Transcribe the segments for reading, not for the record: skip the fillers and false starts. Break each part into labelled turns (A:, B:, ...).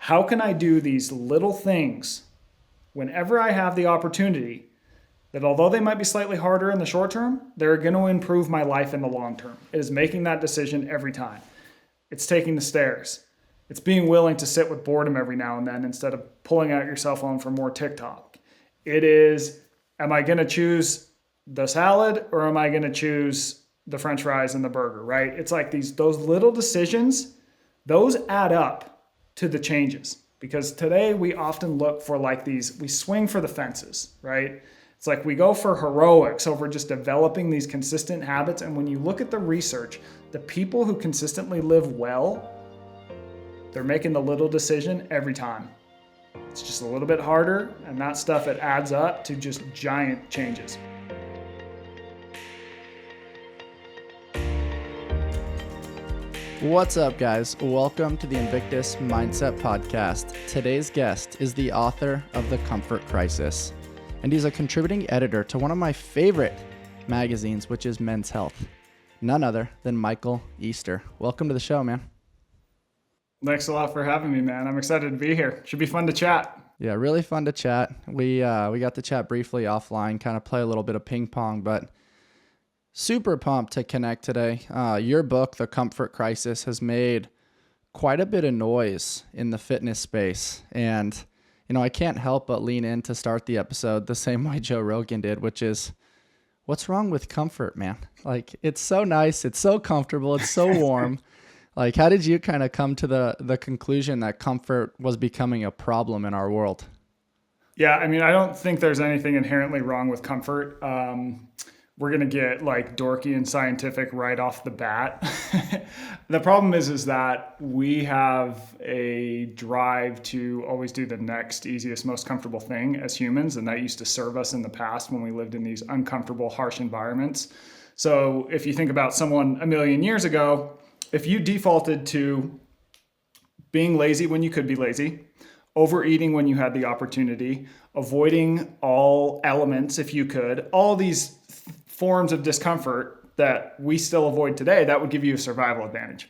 A: how can I do these little things whenever I have the opportunity that although they might be slightly harder in the short term, they're going to improve my life in the long term. It is making that decision every time. It's taking the stairs. It's being willing to sit with boredom every now and then instead of pulling out your cell phone for more TikTok. It is, am I going to choose the salad or am I going to choose the French fries and the burger, right? It's like those little decisions, those add up to the changes. Because today we often look for like these, we swing for the fences, right? It's like we go for heroics over just developing these consistent habits. And when you look at the research, the people who consistently live well, they're making the little decision every time. It's just a little bit harder, and that stuff, it adds up to just giant changes.
B: What's up, guys? Welcome to the Invictus Mindset Podcast. Today's guest is the author of The Comfort Crisis, and he's a contributing editor to one of my favorite magazines, which is Men's Health. None other than Michael Easter. Welcome to the show, man.
A: Thanks a lot for having me, man. I'm excited to be here. Should be fun to chat.
B: Yeah, really fun to chat. We got to chat briefly offline, kind of play a little bit of ping pong, but super pumped to connect today. Your book, The Comfort Crisis, has made quite a bit of noise in the fitness space. And, I can't help but lean in to start the episode the same way Joe Rogan did, which is, what's wrong with comfort, man? Like, it's so nice. It's so comfortable. It's so warm. Like, how did you kind of come to the conclusion that comfort was becoming a problem in our world?
A: Yeah, I mean, I don't think there's anything inherently wrong with comfort. We're going to get like dorky and scientific right off the bat. The problem is that we have a drive to always do the next easiest, most comfortable thing as humans. And that used to serve us in the past when we lived in these uncomfortable, harsh environments. So if you think about someone a million years ago, if you defaulted to being lazy when you could be lazy, overeating when you had the opportunity, avoiding all elements if you could, all these forms of discomfort that we still avoid today, that would give you a survival advantage.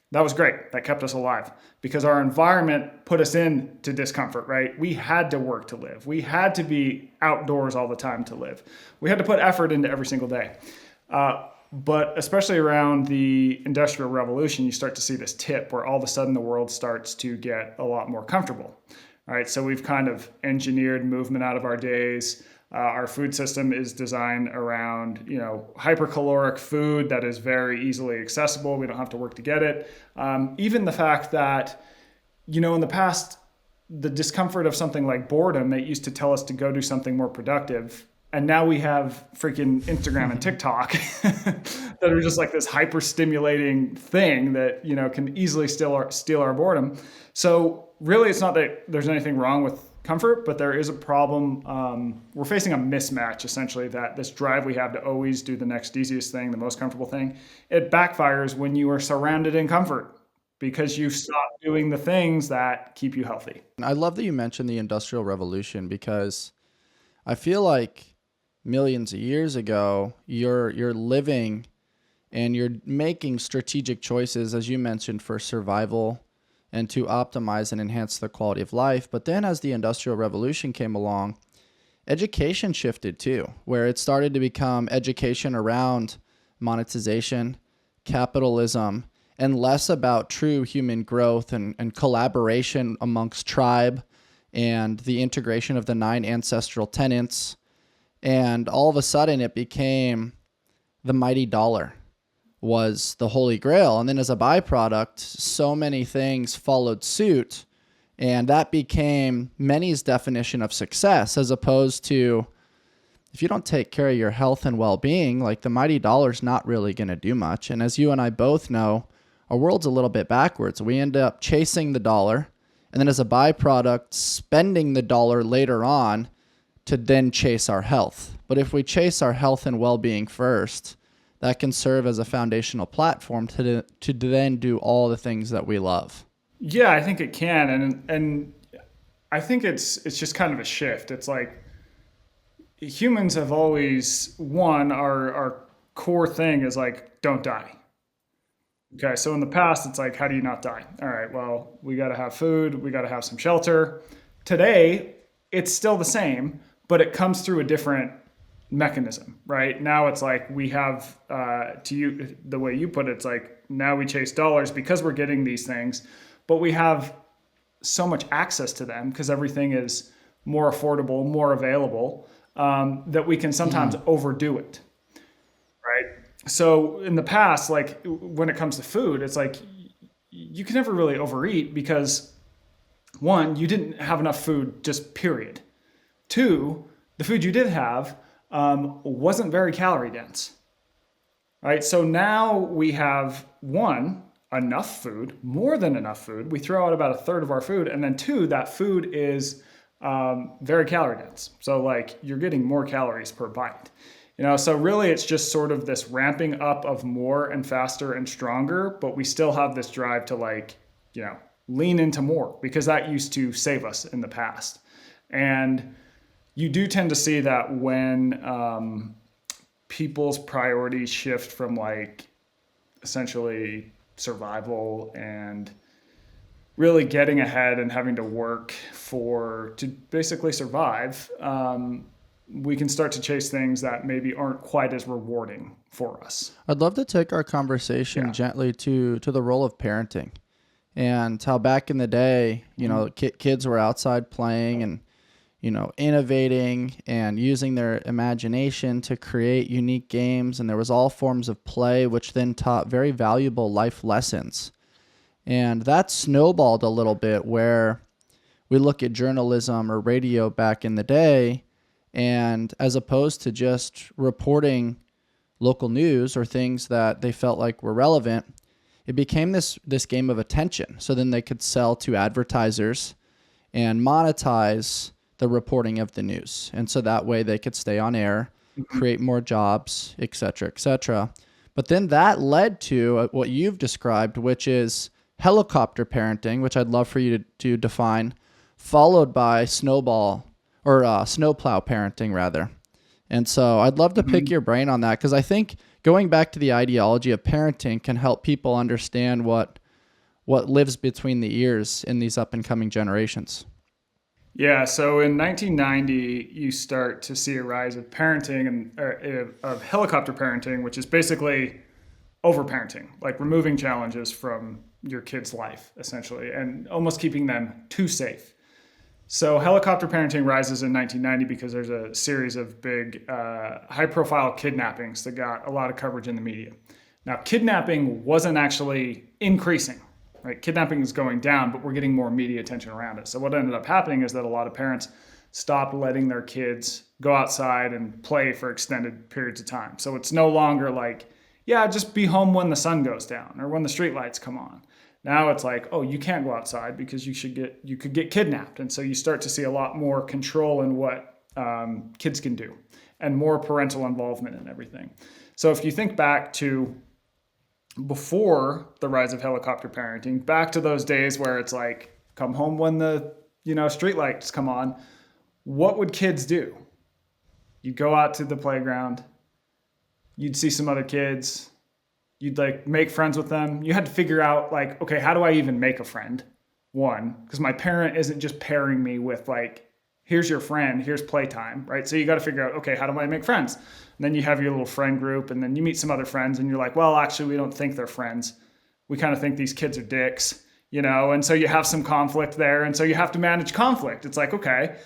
A: That was great. That kept us alive because our environment put us into discomfort, right? We had to work to live. We had to be outdoors all the time to live. We had to put effort into every single day. But especially around the Industrial Revolution, you start to see this tip where all of a sudden the world starts to get a lot more comfortable. All right, so we've kind of engineered movement out of our days. Our food system is designed around, hypercaloric food that is very easily accessible. We don't have to work to get it. Even the fact that, in the past, the discomfort of something like boredom, it used to tell us to go do something more productive. And now we have freaking Instagram and TikTok that are just like this hyper stimulating thing that, can easily steal our boredom. So really, it's not that there's anything wrong with comfort, but there is a problem. We're facing a mismatch, essentially, that this drive we have to always do the next easiest thing, the most comfortable thing, it backfires when you are surrounded in comfort because you stop doing the things that keep you healthy.
B: I love that you mentioned the Industrial Revolution because I feel like millions of years ago, you're living and you're making strategic choices, as you mentioned, for survival and to optimize and enhance the quality of life. But then as the Industrial Revolution came along, education shifted too, where it started to become education around monetization, capitalism, and less about true human growth and collaboration amongst tribe and the integration of the 9 ancestral tenets. And all of a sudden it became the mighty dollar was the holy grail. And then as a byproduct, so many things followed suit. And that became many's definition of success, as opposed to if you don't take care of your health and well-being, like the mighty dollar's not really going to do much. And as you and I both know, our world's a little bit backwards. We end up chasing the dollar and then as a byproduct, spending the dollar later on to then chase our health. But if we chase our health and well-being first, that can serve as a foundational platform to then do all the things that we love.
A: Yeah, I think it can. And I think it's just kind of a shift. It's like humans have always, our core thing is like, don't die. Okay, so in the past, it's like, how do you not die? All right, well, we got to have food, we got to have some shelter. Today, it's still the same, but it comes through a different mechanism, right? Now it's like we have, to you, the way you put it, it's like now we chase dollars because we're getting these things, but we have so much access to them because everything is more affordable, more available, that we can sometimes overdo it, right? So in the past, like when it comes to food, it's like you can never really overeat because one, you didn't have enough food, just period. Two, the food you did have wasn't very calorie dense, right? So now we have one, enough food, more than enough food. We throw out about a third of our food, and then two, that food is very calorie dense. So like you're getting more calories per bite. So really it's just sort of this ramping up of more and faster and stronger, but we still have this drive to like, lean into more because that used to save us in the past. And you do tend to see that when people's priorities shift from like essentially survival and really getting ahead and having to work to basically survive, we can start to chase things that maybe aren't quite as rewarding for us.
B: I'd love to take our conversation
A: Yeah.
B: gently to the role of parenting and how back in the day, kids were outside playing and, innovating and using their imagination to create unique games. And there was all forms of play, which then taught very valuable life lessons. And that snowballed a little bit where we look at journalism or radio back in the day, and as opposed to just reporting local news or things that they felt like were relevant, it became this game of attention. So then they could sell to advertisers and monetize the reporting of the news. And so that way they could stay on air, create more jobs, et cetera, et cetera. But then that led to what you've described, which is helicopter parenting, which I'd love for you to define, followed by snowball or snowplow parenting rather. And so I'd love to pick your brain on that because I think going back to the ideology of parenting can help people understand what lives between the ears in these up and coming generations.
A: Yeah, so in 1990, you start to see a rise of parenting of helicopter parenting, which is basically overparenting, like removing challenges from your kid's life, essentially, and almost keeping them too safe. So helicopter parenting rises in 1990 because there's a series of big, high-profile kidnappings that got a lot of coverage in the media. Now, kidnapping wasn't actually increasing, right? Kidnapping is going down, but we're getting more media attention around it. So what ended up happening is that a lot of parents stopped letting their kids go outside and play for extended periods of time. So it's no longer like, yeah, just be home when the sun goes down or when the street lights come on. Now it's like, oh, you can't go outside because you could get kidnapped. And so you start to see a lot more control in what kids can do and more parental involvement in everything. So if you think back to before the rise of helicopter parenting, back to those days where it's like, come home when the street lights come on, what would kids do? You'd go out to the playground, you'd see some other kids, you'd like make friends with them. You had to figure out like, okay, how do I even make a friend? One, because my parent isn't just pairing me with like, here's your friend, here's playtime, right? So you got to figure out, okay, how do I make friends? And then you have your little friend group, and then you meet some other friends, and you're like, well, actually, we don't think they're friends. We kind of think these kids are dicks, and so you have some conflict there, and so you have to manage conflict. It's like, okay,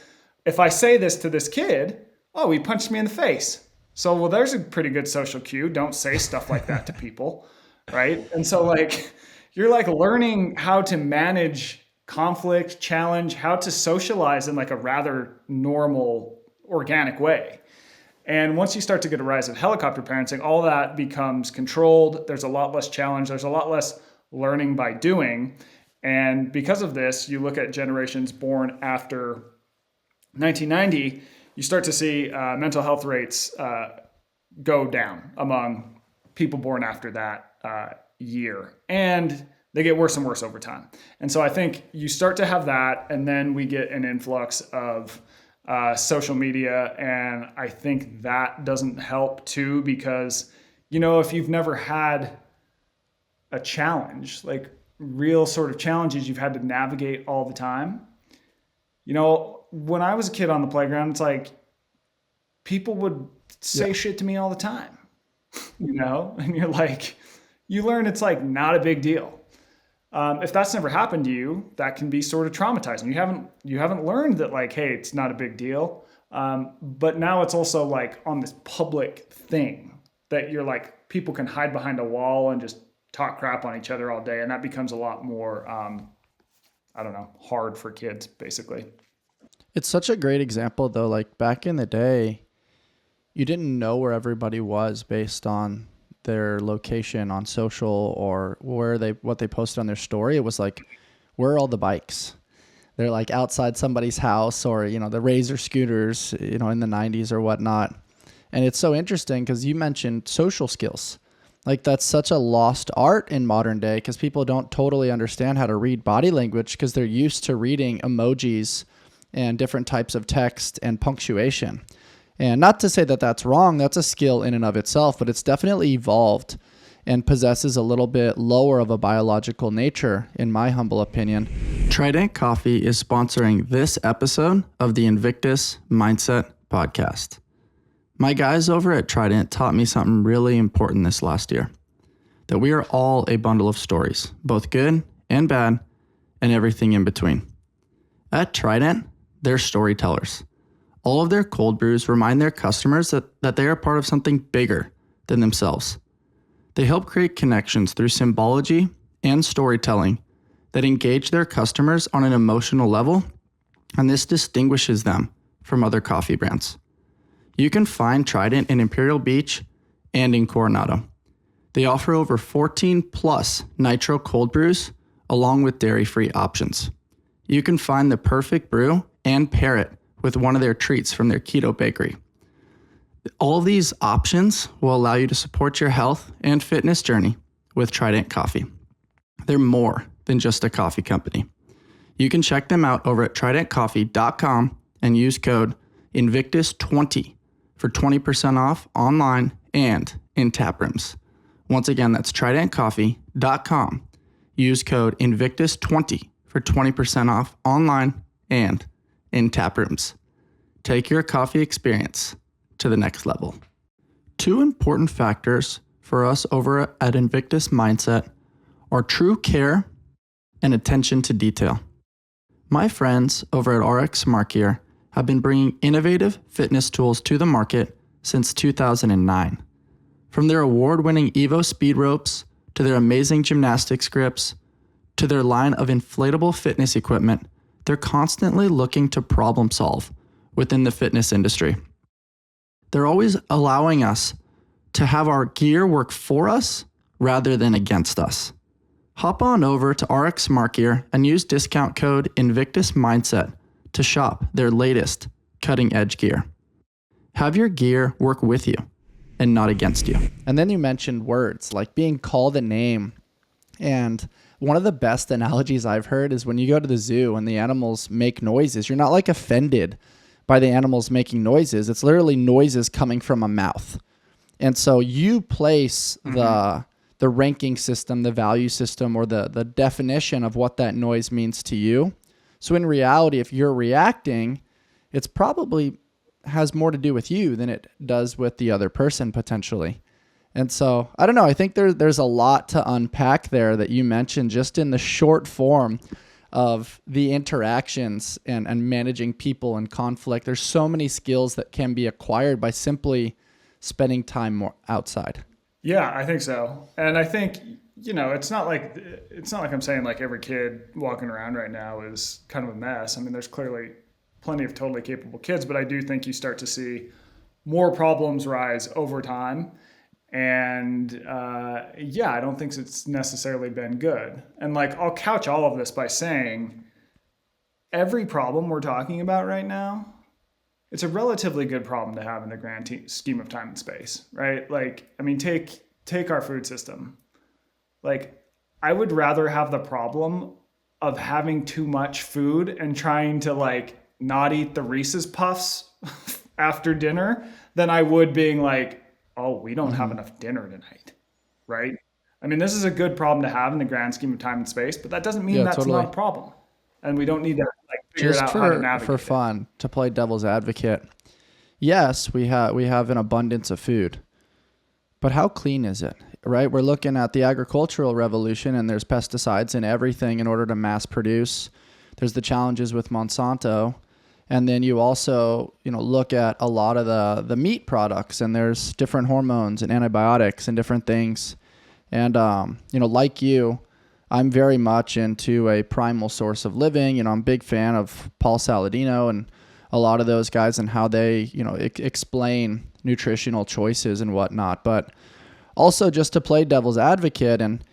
A: if I say this to this kid, oh, he punched me in the face. So, well, there's a pretty good social cue. Don't say stuff like that to people, right? And so, like, you're like learning how to manage conflict, challenge, how to socialize in like a rather normal, organic way. And once you start to get a rise of helicopter parenting, all that becomes controlled. There's a lot less challenge. There's a lot less learning by doing. And because of this, you look at generations born after 1990, you start to see mental health rates go down among people born after that year. And they get worse and worse over time. And so I think you start to have that, and then we get an influx of social media. And I think that doesn't help too, because, if you've never had a challenge, like real sort of challenges you've had to navigate all the time. When I was a kid on the playground, it's like people would
B: Yeah.
A: say shit to me all the time, and you're like, you learn it's like not a big deal. If that's never happened to you, that can be sort of traumatizing. You haven't learned that like, hey, it's not a big deal. But now it's also like on this public thing that you're like, people can hide behind a wall and just talk crap on each other all day, and that becomes a lot more, I don't know, hard for kids, basically.
B: It's such a great example though. Like back in the day, you didn't know where everybody was based on their location on social or what they posted on their story. It was like, where are all the bikes? They're like outside somebody's house, or the Razor scooters, in the 90s or whatnot. And it's so interesting because you mentioned social skills. Like that's such a lost art in modern day because people don't totally understand how to read body language because they're used to reading emojis and different types of text and punctuation. And not to say that that's wrong, that's a skill in and of itself, but it's definitely evolved and possesses a little bit lower of a biological nature, in my humble opinion. Trident Coffee is sponsoring this episode of the Invictus Mindset Podcast. My guys over at Trident taught me something really important this last year, that we are all a bundle of stories, both good and bad, and everything in between. At Trident, they're storytellers. All of their cold brews remind their customers that they are part of something bigger than themselves. They help create connections through symbology and storytelling that engage their customers on an emotional level, and this distinguishes them from other coffee brands. You can find Trident in Imperial Beach and in Coronado. They offer over 14 plus nitro cold brews along with dairy-free options. You can find the perfect brew and pair it with one of their treats from their keto bakery. All of these options will allow you to support your health and fitness journey with Trident Coffee. They're more than just a coffee company. You can check them out over at tridentcoffee.com and use code Invictus20 for 20% off online and in tap rooms. Once again, that's tridentcoffee.com. Use code Invictus20 for 20% off online and in tap rooms. Take your coffee experience to the next level. Two important factors for us over at Invictus Mindset are true care and attention to detail. My friends over at RX Smart Gear have been bringing innovative fitness tools to the market since 2009. From their award-winning Evo speed ropes to their amazing gymnastics grips to their line of inflatable fitness equipment, they're constantly looking to problem solve within the fitness industry. They're always allowing us to have our gear work for us rather than against us. Hop on over to RX Smart Gear and use discount code Invictus Mindset to shop their latest cutting edge gear. Have your gear work with you and not against you. And then you mentioned words like being called a name. And one of the best analogies I've heard is when you go to the zoo and the animals make noises, you're not like offended by the animals making noises. It's literally noises coming from a mouth. And so you place the ranking system, the value system, or the definition of what that noise means to you. So in reality, if you're reacting, it's probably has more to do with you than it does with the other person potentially. And so, I don't know, I think there's a lot to unpack there that you mentioned just in the short form of the interactions and managing people and conflict. There's so many skills that can be acquired by simply spending time more outside.
A: Yeah, I think so. And I think, it's not like I'm saying like every kid walking around right now is kind of a mess. I mean, there's clearly plenty of totally capable kids, but I do think you start to see more problems rise over time. And I don't think it's necessarily been good. And like, I'll couch all of this by saying every problem we're talking about right now, it's a relatively good problem to have in the grand scheme of time and space, right? Like, I mean, take our food system. Like, I would rather have the problem of having too much food and trying to like not eat the Reese's Puffs after dinner than I would being like, oh, we don't have enough dinner tonight, right? I mean, this is a good problem to have in the grand scheme of time and space, but that doesn't mean
B: Yeah,
A: that's not
B: totally.
A: a problem. And we don't need to like figure it
B: Just
A: out how to
B: for
A: navigate it.
B: fun, to play devil's advocate. Yes, we have an abundance of food, but how clean is it? Right? We're looking at the agricultural revolution, and there's pesticides in everything in order to mass produce. There's the challenges with Monsanto, and then you also, look at a lot of the meat products, and there's different hormones and antibiotics and different things. And like you, I'm very much into a primal source of living. I'm a big fan of Paul Saladino and a lot of those guys and how they, explain nutritional choices and whatnot. But also just to play devil's advocate and,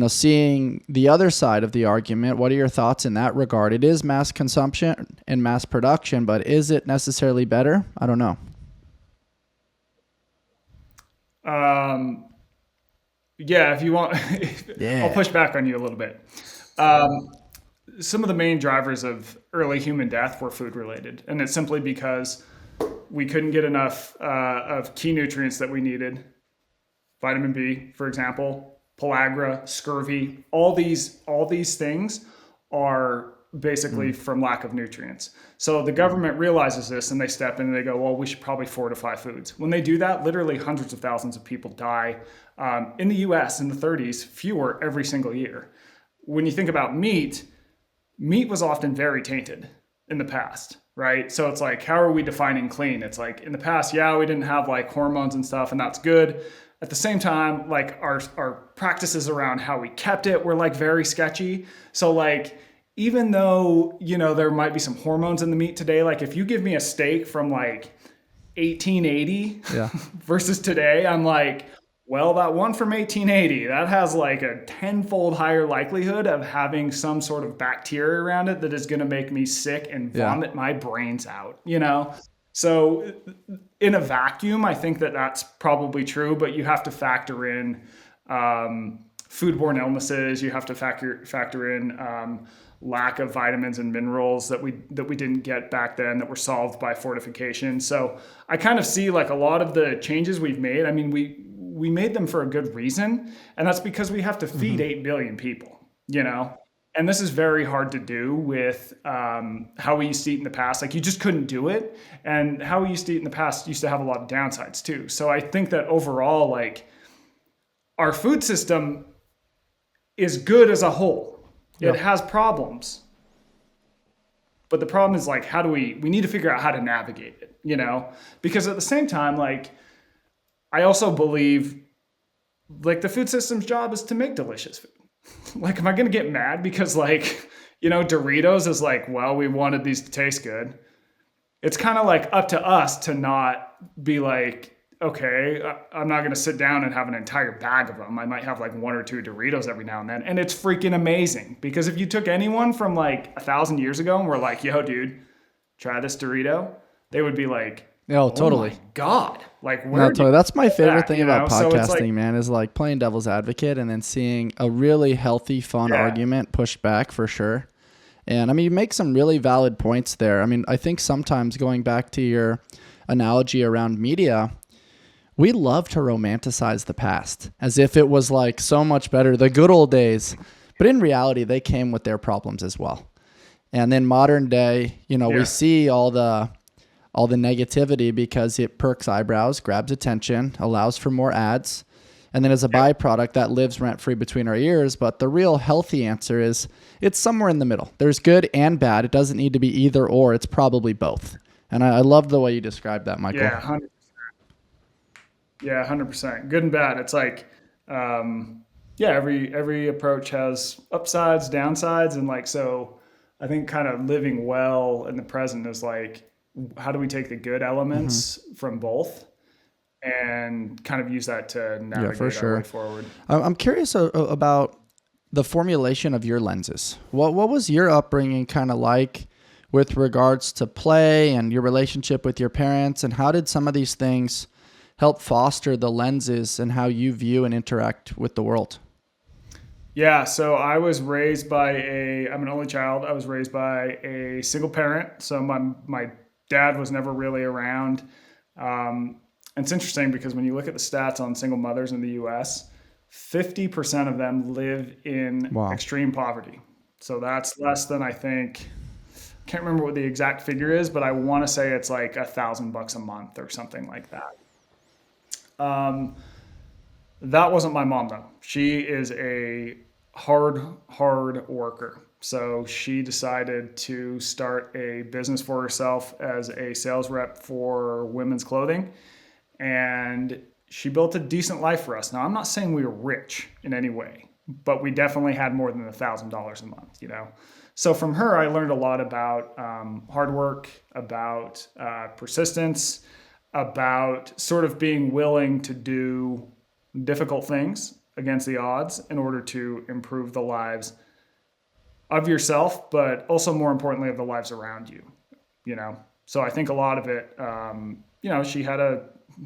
B: seeing the other side of the argument, what are your thoughts in that regard? It is mass consumption and mass production, but is it necessarily better? I don't know.
A: Um, yeah, if you want, I'll
B: Yeah.
A: push back on you a little bit. Um, some of the main drivers of early human death were food related, and it's simply because we couldn't get enough of key nutrients that we needed. Vitamin B, for example, pellagra, scurvy, all these things are basically
B: Mm.
A: from lack of nutrients. So the government realizes this and they step in and they go, well, we should probably fortify foods. When they do that, literally hundreds of thousands of people die. In the US in the 30s, fewer every single year. When you think about meat was often very tainted in the past, right? So it's like, how are we defining clean? It's like in the past, yeah, we didn't have like hormones and stuff, and that's good. At the same time, like our practices around how we kept it were like very sketchy. So like, even though, there might be some hormones in the meat today, like if you give me a steak from like 1880
B: Yeah.
A: versus today, I'm like, well, that one from 1880, that has like a tenfold higher likelihood of having some sort of bacteria around it that is going to make me sick and
B: Yeah.
A: vomit my brains out. So in a vacuum, I think that that's probably true, but you have to factor in foodborne illnesses. You have to factor in lack of vitamins and minerals that we didn't get back then that were solved by fortification. So I kind of see like a lot of the changes we've made. I mean, we made them for a good reason, and that's because we have to feed
B: Hmm.
A: 8 billion people. You know, and this is very hard to do with how we used to eat in the past. Like you just couldn't do it, and how we used to eat in the past used to have a lot of downsides too. So I think that overall, like our food system is good as a whole. It
B: Yeah.
A: has problems, but the problem is like how do we need to figure out how to navigate it, because at the same time, like I also believe like the food system's job is to make delicious food. Like, am I going to get mad because like, Doritos is like, well, we wanted these to taste good. It's kind of like up to us to not be like, okay, I'm not going to sit down and have an entire bag of them. I might have like one or two Doritos every now and then. And it's freaking amazing because if you took anyone from like 1,000 years ago and were like, yo, dude, try this Dorito, they would be like,
B: Oh,
A: oh my
B: totally.
A: God, like
B: No,
A: where did
B: totally. That's my
A: you get
B: favorite
A: that?
B: thing about
A: So it's like,
B: podcasting, man, is like playing devil's advocate and then seeing a really healthy, fun
A: yeah,
B: argument pushed back for sure. And I mean, you make some really valid points there. I mean, I think sometimes going back to your analogy around media, we love to romanticize the past as if it was like so much better, the good old days. But in reality, they came with their problems as well. And then modern day, we
A: yeah,
B: see all the negativity because it perks eyebrows, grabs attention, allows for more ads. And then as a
A: yep,
B: byproduct, that lives rent free between our ears. But the real healthy answer is it's somewhere in the middle. There's good and bad. It doesn't need to be either or. It's probably both. And I love the way you described that, Michael.
A: yeah, 100, yeah, 100%. Good and bad. It's like, yeah, every approach has upsides, downsides, and like so. I think kind of living well in the present is like, how do we take the good
B: Hmm.
A: elements from both and kind of use that to
B: Yeah, for
A: navigate our way
B: sure.
A: forward?
B: I'm curious about the formulation of your lenses. What was your upbringing kind of like with regards to play and your relationship with your parents, and how did some of these things help foster the lenses and how you view and interact with the world?
A: Yeah, so I was raised by I'm an only child. I was raised by a single parent. So my dad was never really around. And it's interesting because when you look at the stats on single mothers in the US, 50% of them live in
B: Wow.
A: extreme poverty. So that's less than, I think, can't remember what the exact figure is, but I want to say it's like $1,000 a month or something like that. Um, that wasn't my mom though. She is a hard worker. So she decided to start a business for herself as a sales rep for women's clothing. And she built a decent life for us. Now, I'm not saying we were rich in any way, but we definitely had more than $1,000 a month. So from her, I learned a lot about hard work, about persistence, about sort of being willing to do difficult things against the odds in order to improve the lives of yourself, but also more importantly of the lives around you. You know, so I think a lot of it,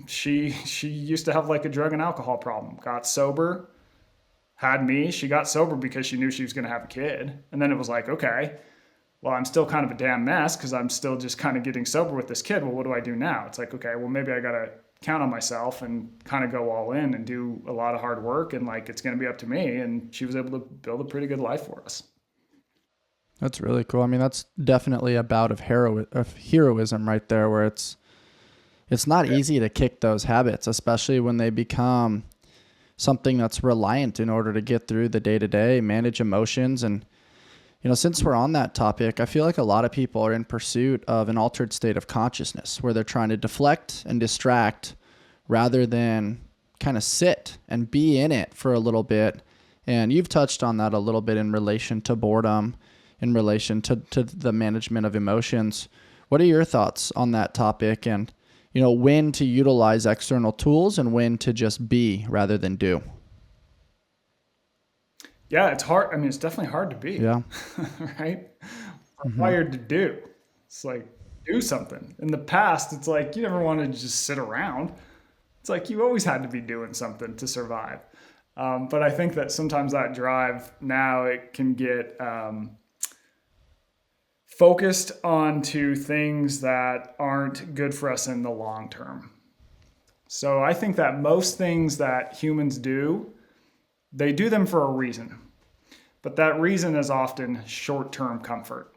A: she used to have like a drug and alcohol problem. Got sober, had me. She got sober because she knew she was going to have a kid, and then it was like, okay, well, I'm still kind of a damn mess because I'm still just kind of getting sober with this kid. Well, what do I do now? It's like, okay, well, maybe I got to count on myself and kind of go all in and do a lot of hard work, and like it's going to be up to me. And she was able to build a pretty good life for us.
B: That's really cool. I mean, that's definitely a bout of heroism right there, where it's not easy to kick those habits, especially when they become something that's reliant in order to get through the day-to-day, manage emotions. And, since we're on that topic, I feel like a lot of people are in pursuit of an altered state of consciousness where they're trying to deflect and distract rather than kind of sit and be in it for a little bit. And you've touched on that a little bit in relation to boredom, in relation to the management of emotions. What are your thoughts on that topic, and when to utilize external tools and when to just be rather than do?
A: Yeah, it's hard. I mean, it's definitely hard to be.
B: Yeah.
A: Right? We're wired to do. It's like, do something. In the past, it's like you never wanted to just sit around. It's like you always had to be doing something to survive. But I think that sometimes that drive now, it can get focused onto things that aren't good for us in the long term. So I think that most things that humans do, they do them for a reason. But that reason is often short-term comfort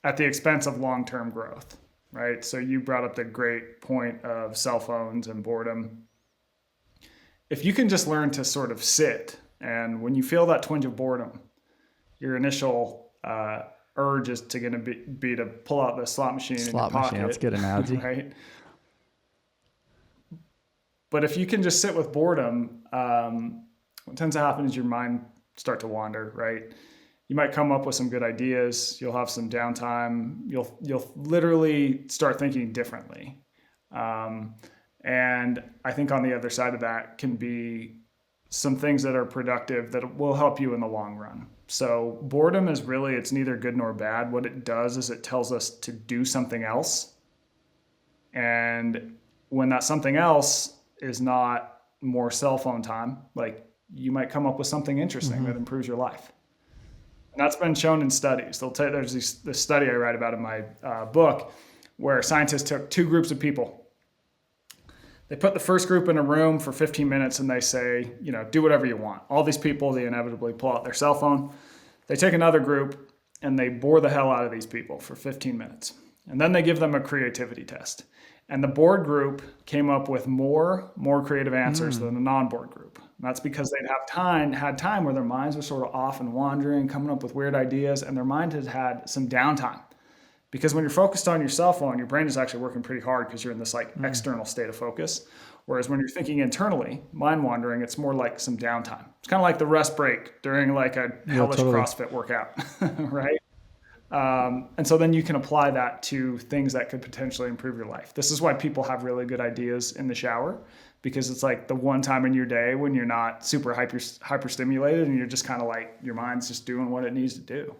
A: at the expense of long-term growth, right? So you brought up the great point of cell phones and boredom. If you can just learn to sort of sit, and when you feel that twinge of boredom, your initial urge is to going to be to pull out the slot machine in your pocket.
B: That's a good analogy.
A: Right? But if you can just sit with boredom, what tends to happen is your mind start to wander, right? You might come up with some good ideas. You'll have some downtime. You'll literally start thinking differently. And I think on the other side of that can be some things that are productive that will help you in the long run. So boredom is really, it's neither good nor bad. What it does is it tells us to do something else. And when that something else is not more cell phone time, like you might come up with something interesting that improves your life. And that's been shown in studies. There's this study I write about in my book where scientists took two groups of people. They put the first group in a room for 15 minutes and they say, do whatever you want. All these people, they inevitably pull out their cell phone. They take another group and they bore the hell out of these people for 15 minutes. And then they give them a creativity test. And the bored group came up with more creative answers than the non-bored group. And that's because they'd had time where their minds were sort of off and wandering, coming up with weird ideas, and their mind had some downtime. Because when you're focused on your cell phone, your brain is actually working pretty hard because you're in this external state of focus. Whereas when you're thinking internally, mind wandering, it's more like some downtime. It's kind of like the rest break during like a hellish CrossFit workout, right? And so then you can apply that to things that could potentially improve your life. This is why people have really good ideas in the shower, because it's like the one time in your day when you're not super hyper stimulated and you're just kind of like your mind's just doing what it needs to do.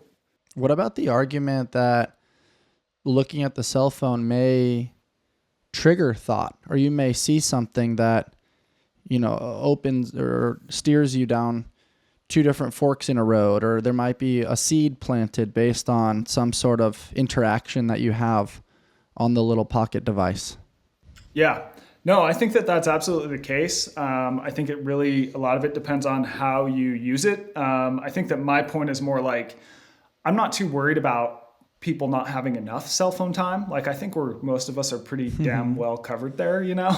B: What about the argument that looking at the cell phone may trigger thought, or you may see something that, opens or steers you down two different forks in a road, or there might be a seed planted based on some sort of interaction that you have on the little pocket device?
A: Yeah. No, I think that that's absolutely the case. I think a lot of it depends on how you use it. I think that my point is more like, I'm not too worried about people not having enough cell phone time. Like, I think most of us are pretty damn well covered there, you know?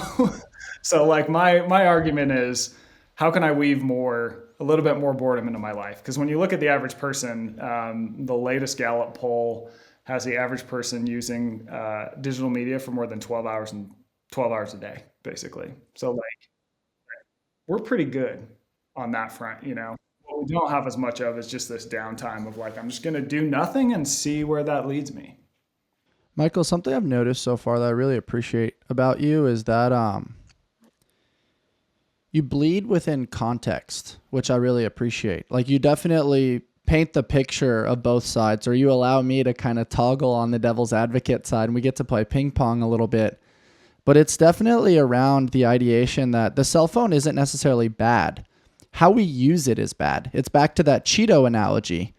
A: So like my argument is, how can I weave a little bit more boredom into my life? Because when you look at the average person, the latest Gallup poll has the average person using digital media for more than 12 hours a day, basically. So like we're pretty good on that front, you know. What we don't have as much of is just this downtime of like, I'm just gonna do nothing and see where that leads me.
B: Michael, something I've noticed so far that I really appreciate about you is that you bleed within context, which I really appreciate. Like you definitely paint the picture of both sides, or you allow me to kind of toggle on the devil's advocate side and we get to play ping pong a little bit. But it's definitely around the ideation that the cell phone isn't necessarily bad. How we use it is bad. It's back to that Cheeto analogy,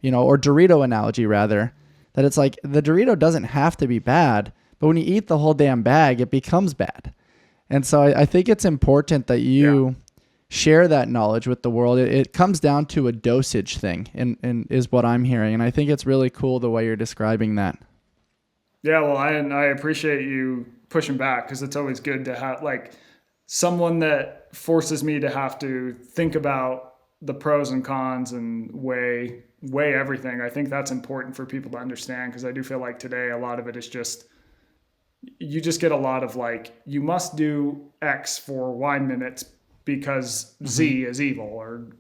B: or Dorito analogy rather, that it's like the Dorito doesn't have to be bad, but when you eat the whole damn bag, it becomes bad. And so I think it's important that you share that knowledge with the world. It comes down to a dosage thing and is what I'm hearing. And I think it's really cool the way you're describing that.
A: Yeah, well, I appreciate you pushing back because it's always good to have like someone that forces me to have to think about the pros and cons and weigh everything. I think that's important for people to understand because I do feel like today a lot of it is just you just get a lot of like you must do X for Y minutes because Z is evil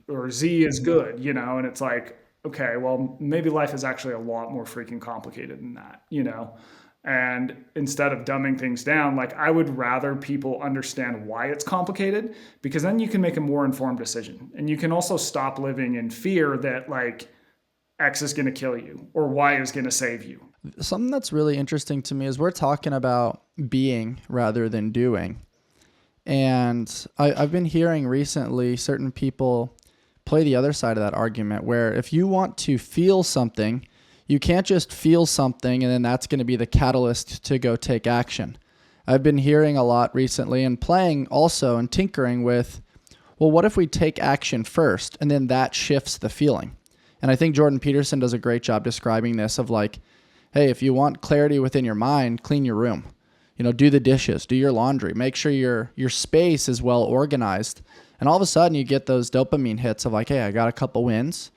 A: or Z is good, and it's like okay, well maybe life is actually a lot more freaking complicated than that. And instead of dumbing things down, like I would rather people understand why it's complicated because then you can make a more informed decision. And you can also stop living in fear that like X is going to kill you or Y is going to save you.
B: Something that's really interesting to me is we're talking about being rather than doing. And I've been hearing recently certain people play the other side of that argument where if you want to feel something, you can't just feel something and then that's going to be the catalyst to go take action. I've been hearing a lot recently and playing also and tinkering with, well, what if we take action first and then that shifts the feeling? And I think Jordan Peterson does a great job describing this of like, hey, if you want clarity within your mind, clean your room. Do the dishes, do your laundry, make sure your space is well organized. And all of a sudden you get those dopamine hits of like, hey, I got a couple wins.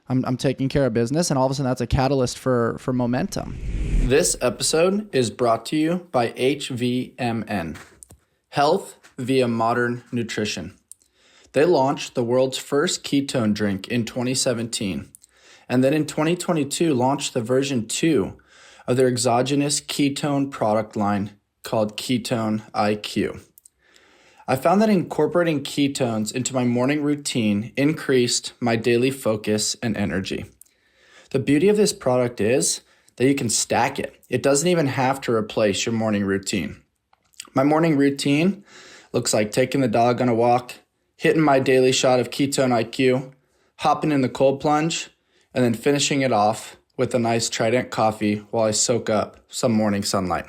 B: I'm taking care of business, and all of a sudden that's a catalyst for momentum. This episode is brought to you by HVMN, Health via Modern Nutrition. They launched the world's first ketone drink in 2017, and then in 2022 launched the version 2 of their exogenous ketone product line called Ketone IQ. I found that incorporating ketones into my morning routine increased my daily focus and energy. The beauty of this product is that you can stack it. It doesn't even have to replace your morning routine. My morning routine looks like taking the dog on a walk, hitting my daily shot of Ketone IQ, hopping in the cold plunge, and then finishing it off with a nice Trident coffee while I soak up some morning sunlight.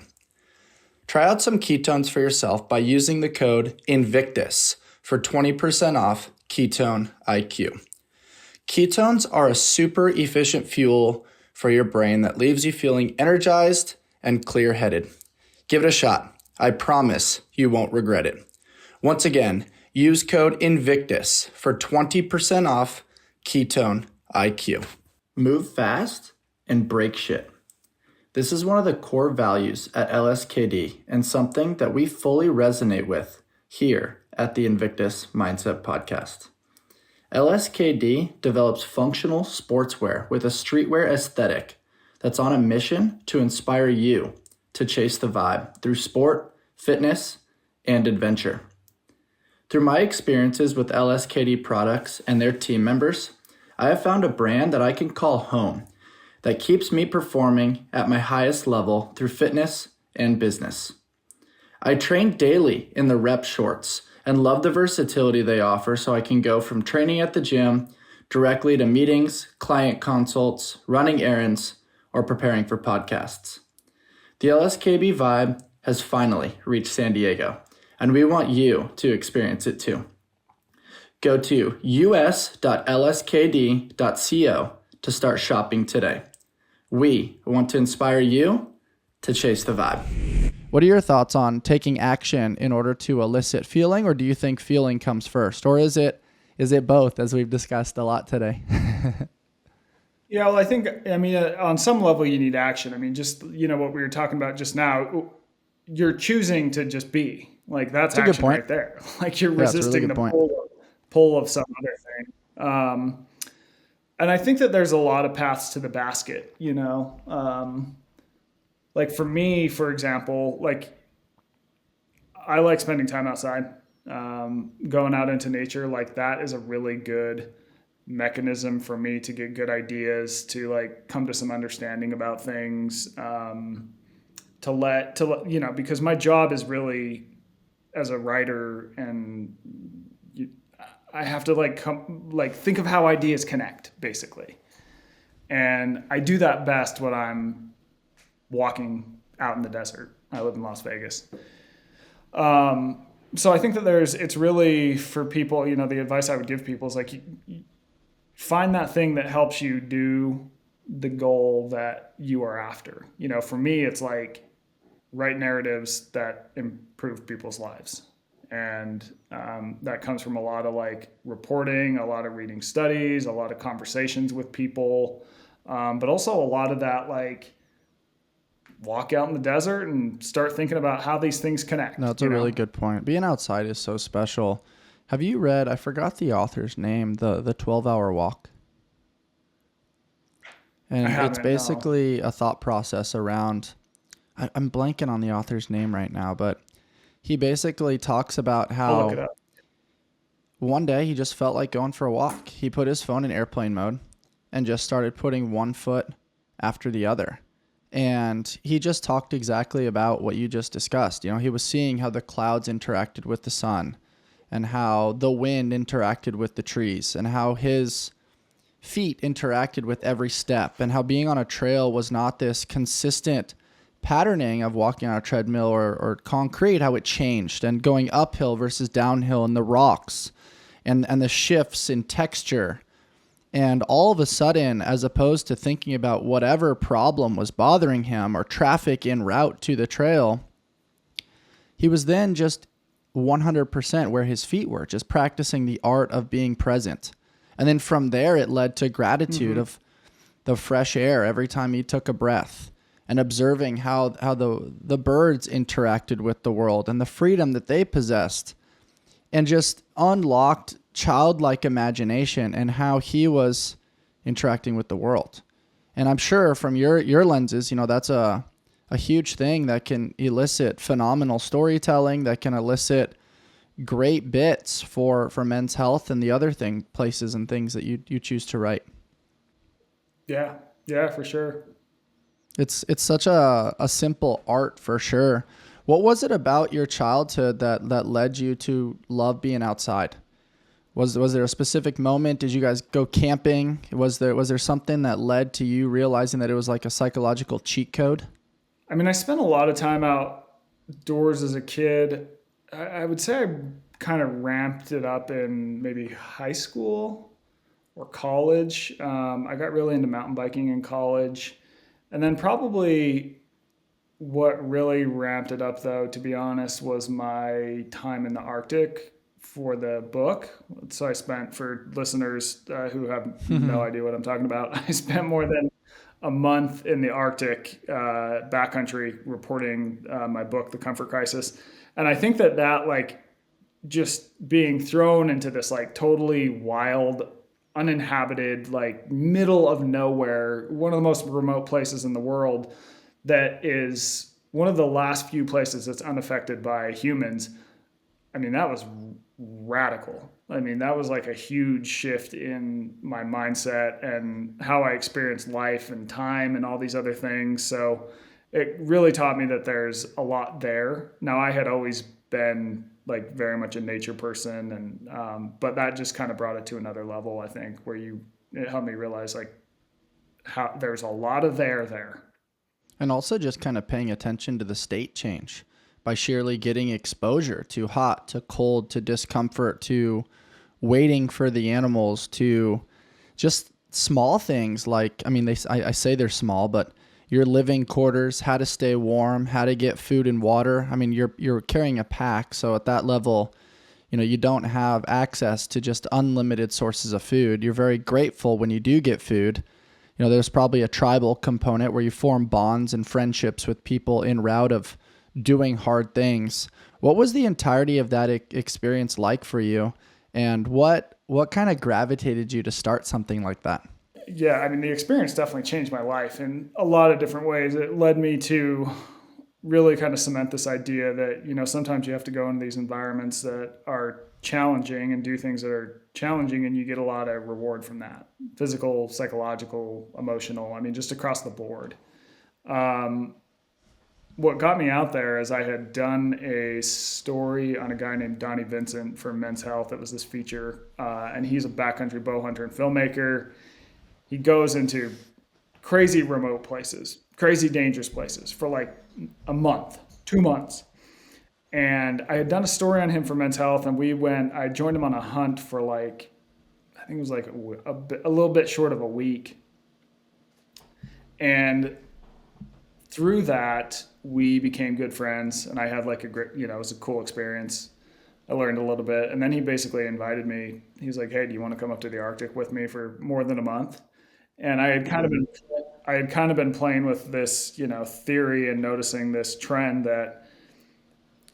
B: Try out some ketones for yourself by using the code INVICTUS for 20% off Ketone IQ. Ketones are a super efficient fuel for your brain that leaves you feeling energized and clear-headed. Give it a shot. I promise you won't regret it. Once again, use code INVICTUS for 20% off Ketone IQ. Move fast and break shit. This is one of the core values at LSKD and something that we fully resonate with here at the Invictus Mindset Podcast. LSKD develops functional sportswear with a streetwear aesthetic that's on a mission to inspire you to chase the vibe through sport, fitness, and adventure. Through my experiences with LSKD products and their team members, I have found a brand that I can call home that keeps me performing at my highest level through fitness and business. I train daily in the rep shorts and love the versatility they offer so I can go from training at the gym directly to meetings, client consults, running errands, or preparing for podcasts. The LSKB vibe has finally reached San Diego, and we want you to experience it too. Go to us.lskd.co to start shopping today. We want to inspire you to chase the vibe. What are your thoughts on taking action in order to elicit feeling, or do you think feeling comes first? Or is it both, as we've discussed a lot today?
A: Yeah, well, on some level you need action. I mean, just, what we were talking about just now, you're choosing to just be. Like, that's
B: a good
A: action
B: point.
A: right there. Like, you're
B: Yeah, it's a really
A: resisting
B: good
A: the
B: point.
A: pull of some other thing. And I think that there's a lot of paths to the basket, like for me, for example, like I like spending time outside, going out into nature. Like that is a really good mechanism for me to get good ideas, to like come to some understanding about things, because my job is really as a writer, and I have to think of how ideas connect, basically. And I do that best when I'm walking out in the desert. I live in Las Vegas. So I think that it's really for people, the advice I would give people is like, you find that thing that helps you do the goal that you are after. For me, it's like write narratives that improve people's lives. And that comes from a lot of like reporting, a lot of reading studies, a lot of conversations with people, but also a lot of that like walk out in the desert and start thinking about how these things connect.
B: No, it's a really good point. Being outside is so special. Have you read, I forgot the author's name, the 12-Hour Walk? And it's basically a thought process around, I'm blanking on the author's name right now, but he basically talks about how one day he just felt like going for a walk. He put his phone in airplane mode and just started putting one foot after the other. And he just talked exactly about what you just discussed. He was seeing how the clouds interacted with the sun and how the wind interacted with the trees and how his feet interacted with every step, and how being on a trail was not this consistent patterning of walking on a treadmill or concrete, how it changed, and going uphill versus downhill, and the rocks and the shifts in texture. And all of a sudden, as opposed to thinking about whatever problem was bothering him or traffic en route to the trail, he was then just 100% where his feet were, just practicing the art of being present. And then from there, it led to gratitude of the fresh air every time he took a breath, and observing how the birds interacted with the world and the freedom that they possessed, and just unlocked childlike imagination and how he was interacting with the world. And I'm sure from your lenses, that's a huge thing that can elicit phenomenal storytelling, that can elicit great bits for Men's Health and the other places and things that you choose to write.
A: Yeah, for sure.
B: It's such a simple art, for sure. What was it about your childhood that led you to love being outside? Was there a specific moment? Did you guys go camping? Was there something that led to you realizing that it was like a psychological cheat code?
A: I mean, I spent a lot of time outdoors as a kid. I would say I kind of ramped it up in maybe high school or college. I got really into mountain biking in college. And then probably what really ramped it up, though, to be honest, was my time in the Arctic for the book. So I spent, for listeners who have no idea what I'm talking about, I spent more than a month in the Arctic backcountry reporting my book, The Comfort Crisis. And I think that like just being thrown into this like totally wild, uninhabited, like middle of nowhere, one of the most remote places in the world, that is one of the last few places that's unaffected by humans. I mean, that was radical. I mean, that was like a huge shift in my mindset and how I experienced life and time and all these other things. So it really taught me that there's a lot there. Now, I had always been like very much a nature person, and but that just kind of brought it to another level, I think, where it helped me realize like how there's a lot of there.
B: And also just kind of paying attention to the state change. by sheerly getting exposure to hot, to cold, to discomfort, to waiting for the animals, to just small things like, I mean, I say they're small, but your living quarters, how to stay warm, how to get food and water. I mean, you're carrying a pack, so at that level, you don't have access to just unlimited sources of food. You're very grateful when you do get food. There's probably a tribal component where you form bonds and friendships with people en route of doing hard things. What was the entirety of that experience like for you? And what kind of gravitated you to start something like that?
A: Yeah, I mean, the experience definitely changed my life in a lot of different ways. It led me to really kind of cement this idea that, sometimes you have to go into these environments that are challenging and do things that are challenging, and you get a lot of reward from that. Physical, psychological, emotional, I mean, just across the board. What got me out there is I had done a story on a guy named Donnie Vincent for Men's Health. It was this feature, and he's a backcountry bow hunter and filmmaker. He goes into crazy remote places, crazy dangerous places for like a month, 2 months. And I had done a story on him for Men's Health, and I joined him on a hunt for like, I think it was like a little bit short of a week. And through that, we became good friends, and I had like a great, it was a cool experience. I learned a little bit. And then he basically invited me. He's like, hey, do you want to come up to the Arctic with me for more than a month? And I had kind of been playing with this, theory and noticing this trend that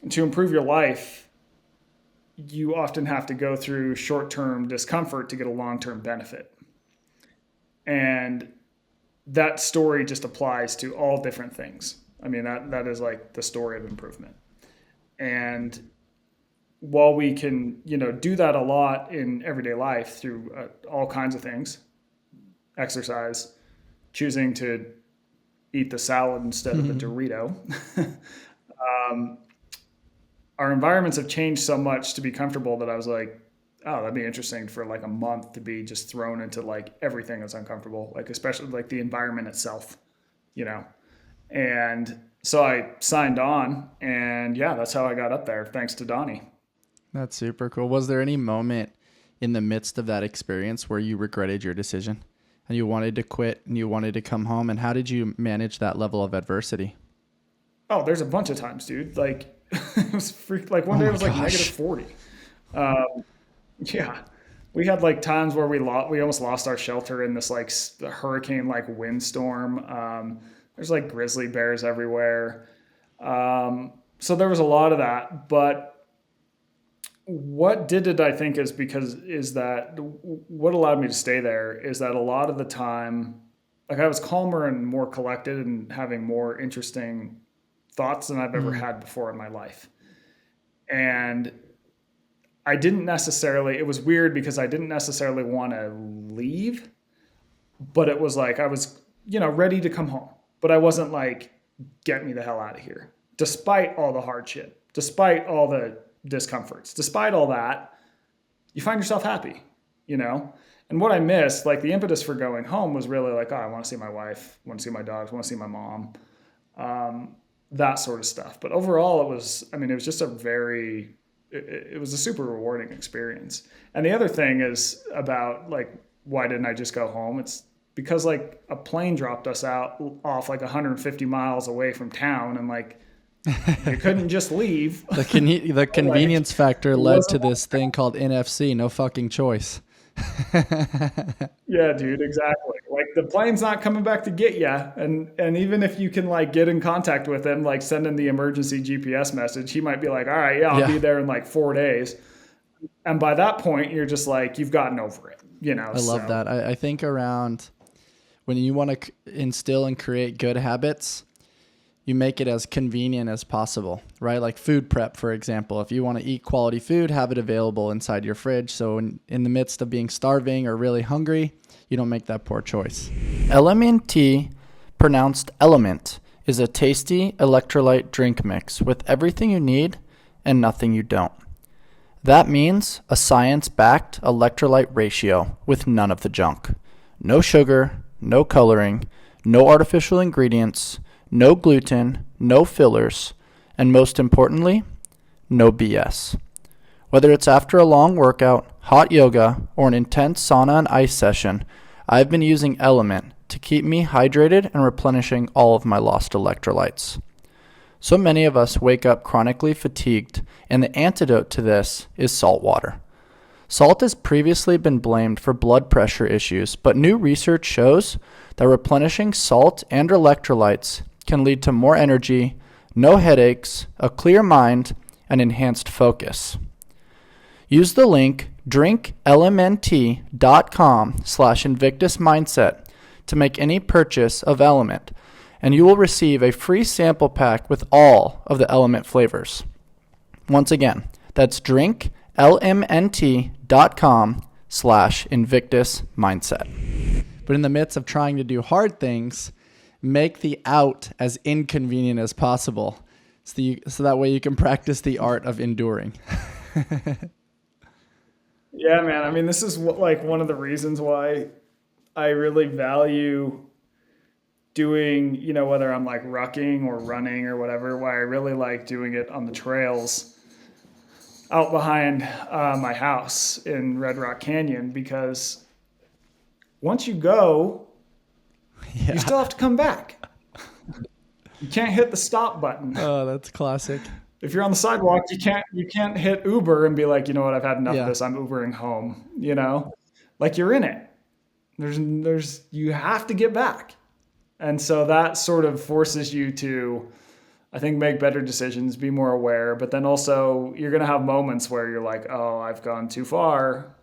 A: to improve your life, you often have to go through short-term discomfort to get a long-term benefit. And that story just applies to all different things. I mean, that is like the story of improvement. And while we can, do that a lot in everyday life through all kinds of things, exercise, choosing to eat the salad instead of the Dorito, our environments have changed so much to be comfortable that I was like, oh, that'd be interesting for like a month to be just thrown into like everything that's uncomfortable, like especially like the environment itself, And so I signed on, and yeah, that's how I got up there, thanks to Donnie.
B: That's super cool. Was there any moment in the midst of that experience where you regretted your decision and you wanted to quit and you wanted to come home? And how did you manage that level of adversity?
A: Oh, there's a bunch of times, dude. Like it was like one day it was like negative 40. Yeah, we had like times where we almost lost our shelter in this like hurricane like windstorm. There's like grizzly bears everywhere. So there was a lot of that, but what did it, I think, is that what allowed me to stay there is that a lot of the time, like I was calmer and more collected and having more interesting thoughts than I've ever had before in my life. And it was weird because I didn't necessarily want to leave, but it was like I was, ready to come home. But I wasn't like, get me the hell out of here. Despite all the hardship, despite all the discomforts, despite all that, you find yourself happy, And what I missed, like the impetus for going home was really like, oh, I want to see my wife, I want to see my dogs, I want to see my mom, that sort of stuff. But overall, it was just it was a super rewarding experience. And the other thing is about like, why didn't I just go home? It's because like a plane dropped us off like 150 miles away from town, and like you couldn't just leave.
B: The convenience factor led to this thing called NFC, no fucking choice.
A: Yeah, dude, exactly. Like the plane's not coming back to get you, and even if you can like get in contact with him, like send him the emergency GPS message, he might be like, all right, yeah, I'll be there in like 4 days. And by that point, you're just like, you've gotten over it, I
B: love that. I think around when you want to instill and create good habits, you make it as convenient as possible, right? Like food prep, for example. If you want to eat quality food, have it available inside your fridge. So in the midst of being starving or really hungry, you don't make that poor choice. LMNT, pronounced Element, is a tasty electrolyte drink mix with everything you need and nothing you don't. That means a science-backed electrolyte ratio with none of the junk. No sugar, no coloring, no artificial ingredients, no gluten, no fillers, And most importantly, no BS. Whether it's after a long workout, hot yoga, or an intense sauna and ice session, I've been using Element to keep me hydrated and replenishing all of my lost electrolytes. So many of us wake up chronically fatigued, and the antidote to this is salt water. Salt has previously been blamed for blood pressure issues, but new research shows that replenishing salt and electrolytes can lead to more energy, no headaches, a clear mind, and enhanced focus. Use the link drinklmnt.com/InvictusMindset to make any purchase of Element, and you will receive a free sample pack with all of the Element flavors. Once again, that's drinklmnt.com/InvictusMindset. But in the midst of trying to do hard things, make the out as inconvenient as possible so that way you can practice the art of enduring.
A: Yeah, man. I mean, this is like one of the reasons why I really value doing, whether I'm like rucking or running or whatever, why I really like doing it on the trails out behind my house in Red Rock Canyon, because once you go, you still have to come back. You can't hit the stop button.
B: Oh, that's classic.
A: If you're on the sidewalk, you can't hit Uber and be like, you know what, I've had enough of
B: Yeah.
A: this. I'm Ubering home. Like you're in it. You have to get back. And so that sort of forces you to, I think, make better decisions, be more aware. But then also you're going to have moments where you're like, oh, I've gone too far.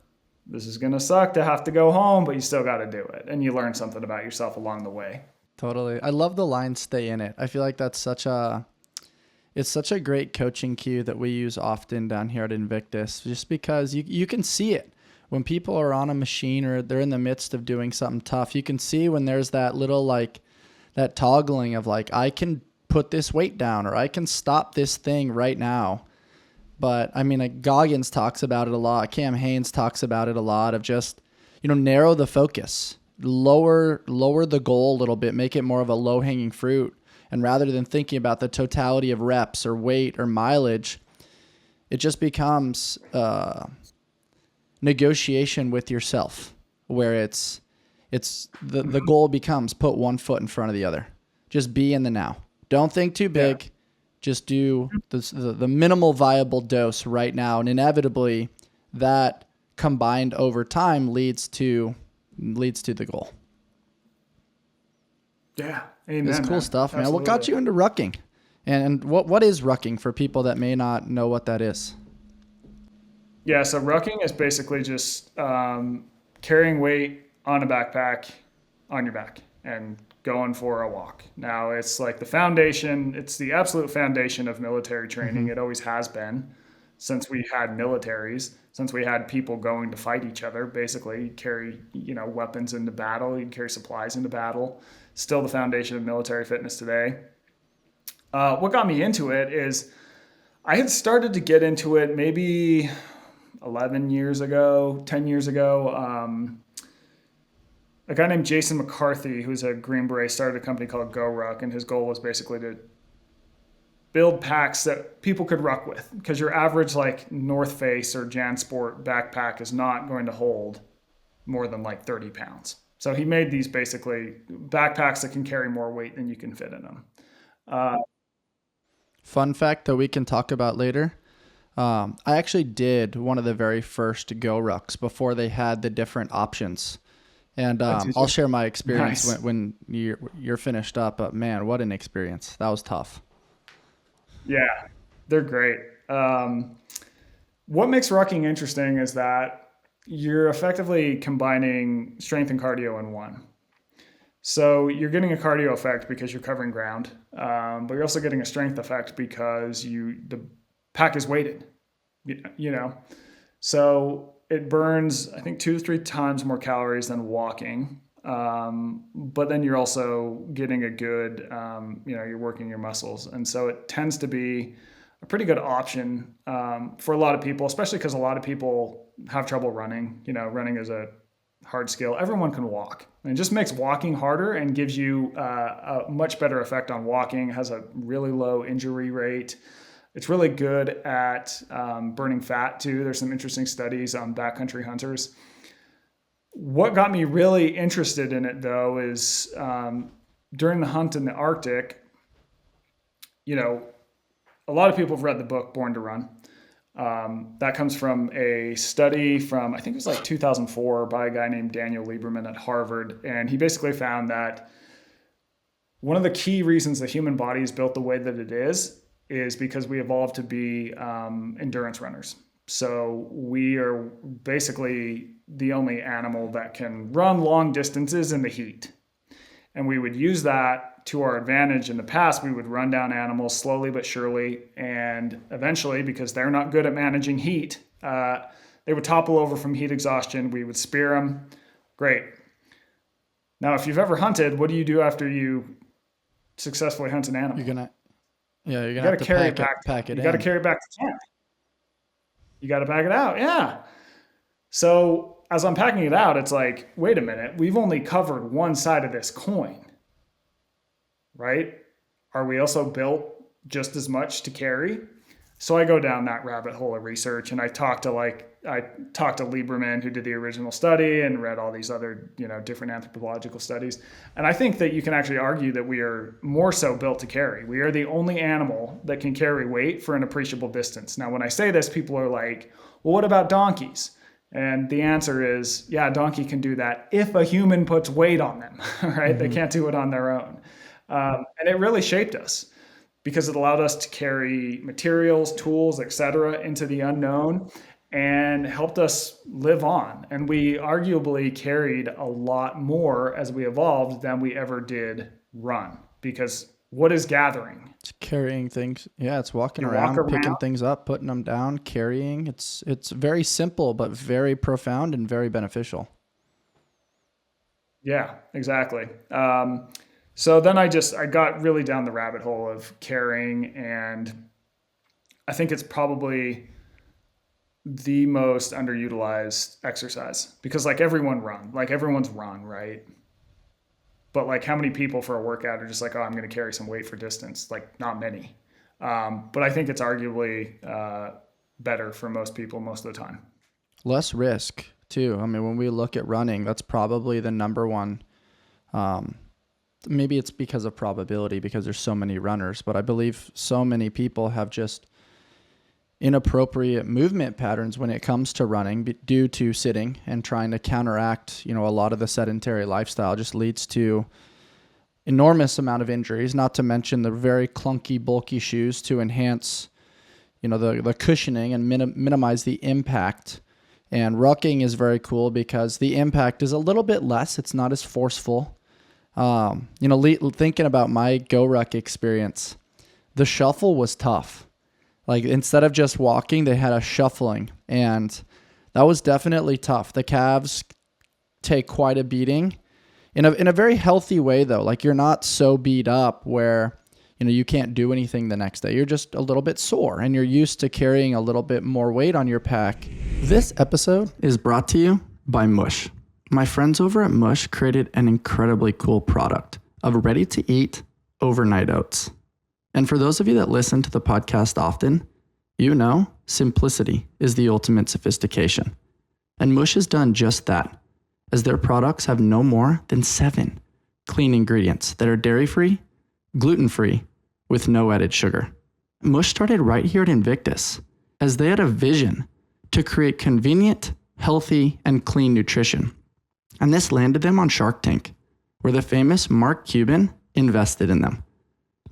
A: This is going to suck to have to go home, but you still got to do it. And you learn something about yourself along the way.
B: Totally. I love the line "stay in it." I feel like that's such a great coaching cue that we use often down here at Invictus, just because you can see it when people are on a machine or they're in the midst of doing something tough. You can see when there's that little that toggling of I can put this weight down, or I can stop this thing right now. But I mean, Goggins talks about it a lot. Cam Hanes talks about it a lot, of just, narrow the focus, lower the goal a little bit, make it more of a low hanging fruit. And rather than thinking about the totality of reps or weight or mileage, it just becomes negotiation with yourself, where it's the goal becomes put one foot in front of the other. Just be in the now. Don't think too big. Yeah. Just do the minimal viable dose right now, and inevitably that combined over time leads to the goal.
A: Yeah. Amen,
B: it's cool stuff, man.
A: Absolutely.
B: What got you into rucking? And what is rucking for people that may not know what that is?
A: Yeah, so rucking is basically just carrying weight on a backpack on your back and going for a walk. Now, it's like the foundation, it's the absolute foundation of military training. It always has been since we had militaries, since we had people going to fight each other. Basically, you'd carry weapons into battle, you'd carry supplies into battle. Still the foundation of military fitness today. What got me into it is I had started to get into it maybe 11 years ago, 10 years ago. A guy named Jason McCarthy, who's a Green Beret, started a company called Go Ruck, and his goal was basically to build packs that people could ruck with, because your average North Face or JanSport backpack is not going to hold more than 30 pounds. So he made these basically backpacks that can carry more weight than you can fit in them.
B: Fun fact that we can talk about later. I actually did one of the very first Go Rucks before they had the different options. And I'll share my experience when you're finished up. But man, what an experience. That was tough.
A: Yeah, they're great. What makes rucking interesting is that you're effectively combining strength and cardio in one. So you're getting a cardio effect because you're covering ground, but you're also getting a strength effect because the pack is weighted, So it burns, I think, 2 to 3 times more calories than walking. But then you're also getting a good, you're working your muscles. And so it tends to be a pretty good option for a lot of people, especially because a lot of people have trouble running. Running is a hard skill. Everyone can walk. And it just makes walking harder and gives you a much better effect on walking. It has a really low injury rate. It's really good at burning fat too. There's some interesting studies on backcountry hunters. What got me really interested in it though is during the hunt in the Arctic, you know, a lot of people have read the book Born to Run. That comes from a study from, I think it was like 2004 by a guy named Daniel Lieberman at Harvard. And he basically found that one of the key reasons the human body is built the way that it is because we evolved to be endurance runners. So we are basically the only animal that can run long distances in the heat. And we would use that to our advantage. In the past, we would run down animals slowly but surely. And eventually, because they're not good at managing heat, they would topple over from heat exhaustion. We would spear them. Great. Now, if you've ever hunted, what do you do after you successfully hunt an animal?
B: You're gonna have to
A: carry
B: pack it
A: You
B: in.
A: got to carry it back to camp. You got to pack it out. Yeah. So as I'm packing it out, it's like, wait a minute, we've only covered one side of this coin, right? Are we also built just as much to carry? So I go down that rabbit hole of research, and I talked to Lieberman, who did the original study, and read all these other, different anthropological studies. And I think that you can actually argue that we are more so built to carry. We are the only animal that can carry weight for an appreciable distance. Now, when I say this, people are like, well, what about donkeys? And the answer is, yeah, a donkey can do that if a human puts weight on them, right? Mm-hmm. They can't do it on their own. And it really shaped us because it allowed us to carry materials, tools, etc., into the unknown and helped us live on. And we arguably carried a lot more as we evolved than we ever did run. Because what is gathering?
B: It's carrying things. Yeah, it's walking around, picking things up, putting them down, carrying. It's very simple, but very profound and very beneficial.
A: Yeah, exactly. So then I got really down the rabbit hole of carrying, and I think it's probably the most underutilized exercise because everyone's run, right? But how many people for a workout are just like, oh, I'm going to carry some weight for distance? Not many. But I think it's arguably better for most people most of the time.
B: Less risk too. I mean, when we look at running, that's probably the number one. Maybe it's because of probability because there's so many runners, but I believe so many people have just inappropriate movement patterns when it comes to running due to sitting and trying to counteract, a lot of the sedentary lifestyle just leads to enormous amount of injuries, not to mention the very clunky, bulky shoes to enhance, the cushioning and minimize the impact. And rucking is very cool because the impact is a little bit less. It's not as forceful. Thinking about my GoRuck experience, the shuffle was tough. Instead of just walking, they had a shuffling, and that was definitely tough. The calves take quite a beating in a very healthy way, though. You're not so beat up where, you can't do anything the next day. You're just a little bit sore, and you're used to carrying a little bit more weight on your pack. This episode is brought to you by Mush. My friends over at Mush created an incredibly cool product of ready-to-eat overnight oats. And for those of you that listen to the podcast often, simplicity is the ultimate sophistication. And Mush has done just that, as their products have no more than 7 clean ingredients that are dairy-free, gluten-free, with no added sugar. Mush started right here at Invictus, as they had a vision to create convenient, healthy, and clean nutrition. And this landed them on Shark Tank, where the famous Mark Cuban invested in them.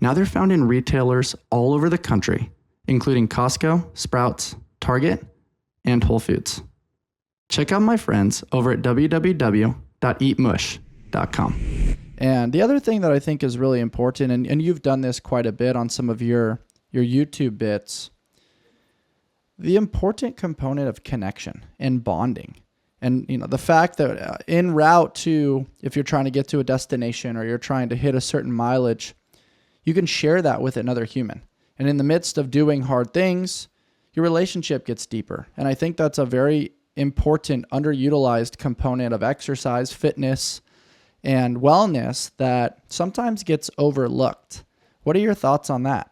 B: Now they're found in retailers all over the country, including Costco, Sprouts, Target, and Whole Foods. Check out my friends over at www.eatmush.com. And the other thing that I think is really important, and you've done this quite a bit on some of your YouTube bits, the important component of connection and bonding. And the fact that en route to, if you're trying to get to a destination or you're trying to hit a certain mileage, you can share that with another human. And in the midst of doing hard things, your relationship gets deeper. And I think that's a very important, underutilized component of exercise, fitness, and wellness that sometimes gets overlooked. What are your thoughts on that?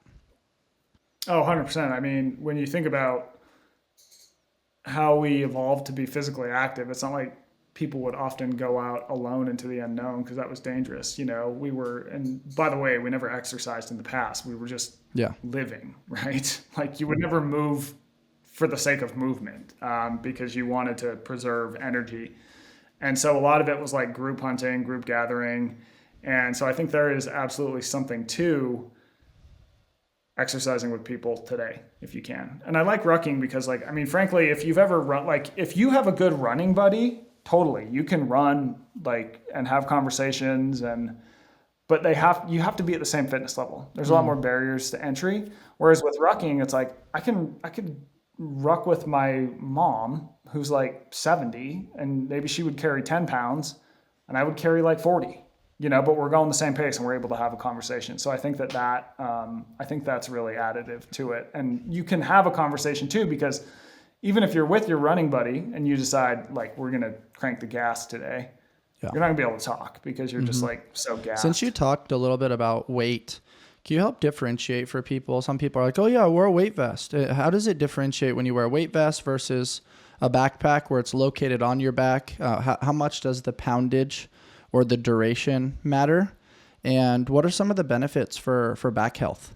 A: Oh, 100%. I mean, when you think about how we evolved to be physically active, it's not like people would often go out alone into the unknown because that was dangerous. We were, and by the way, we never exercised in the past. We were just
B: Yeah.
A: living, right? Like you would never move for the sake of movement because you wanted to preserve energy. And so a lot of it was like group hunting, group gathering. And so I think there is absolutely something to exercising with people today if you can. And I like rucking because like I mean frankly if you've ever run like if you have a good running buddy, totally you can run like and have conversations and but you have to be at the same fitness level. There's a lot more barriers to entry. Whereas with rucking it's like I could ruck with my mom who's like 70 and maybe she would carry 10 pounds and I would carry like 40, but we're going the same pace and we're able to have a conversation. So I think I think that's really additive to it. And you can have a conversation too, because even if you're with your running buddy and you decide like, we're going to crank the gas today,
B: Yeah.
A: you're not gonna be able to talk because you're just like so gassed.
B: Since you talked a little bit about weight, can you help differentiate for people? Some people are like, oh yeah, I wear a weight vest. How does it differentiate when you wear a weight vest versus a backpack where it's located on your back? How much does the poundage or the duration matter? And what are some of the benefits for back health?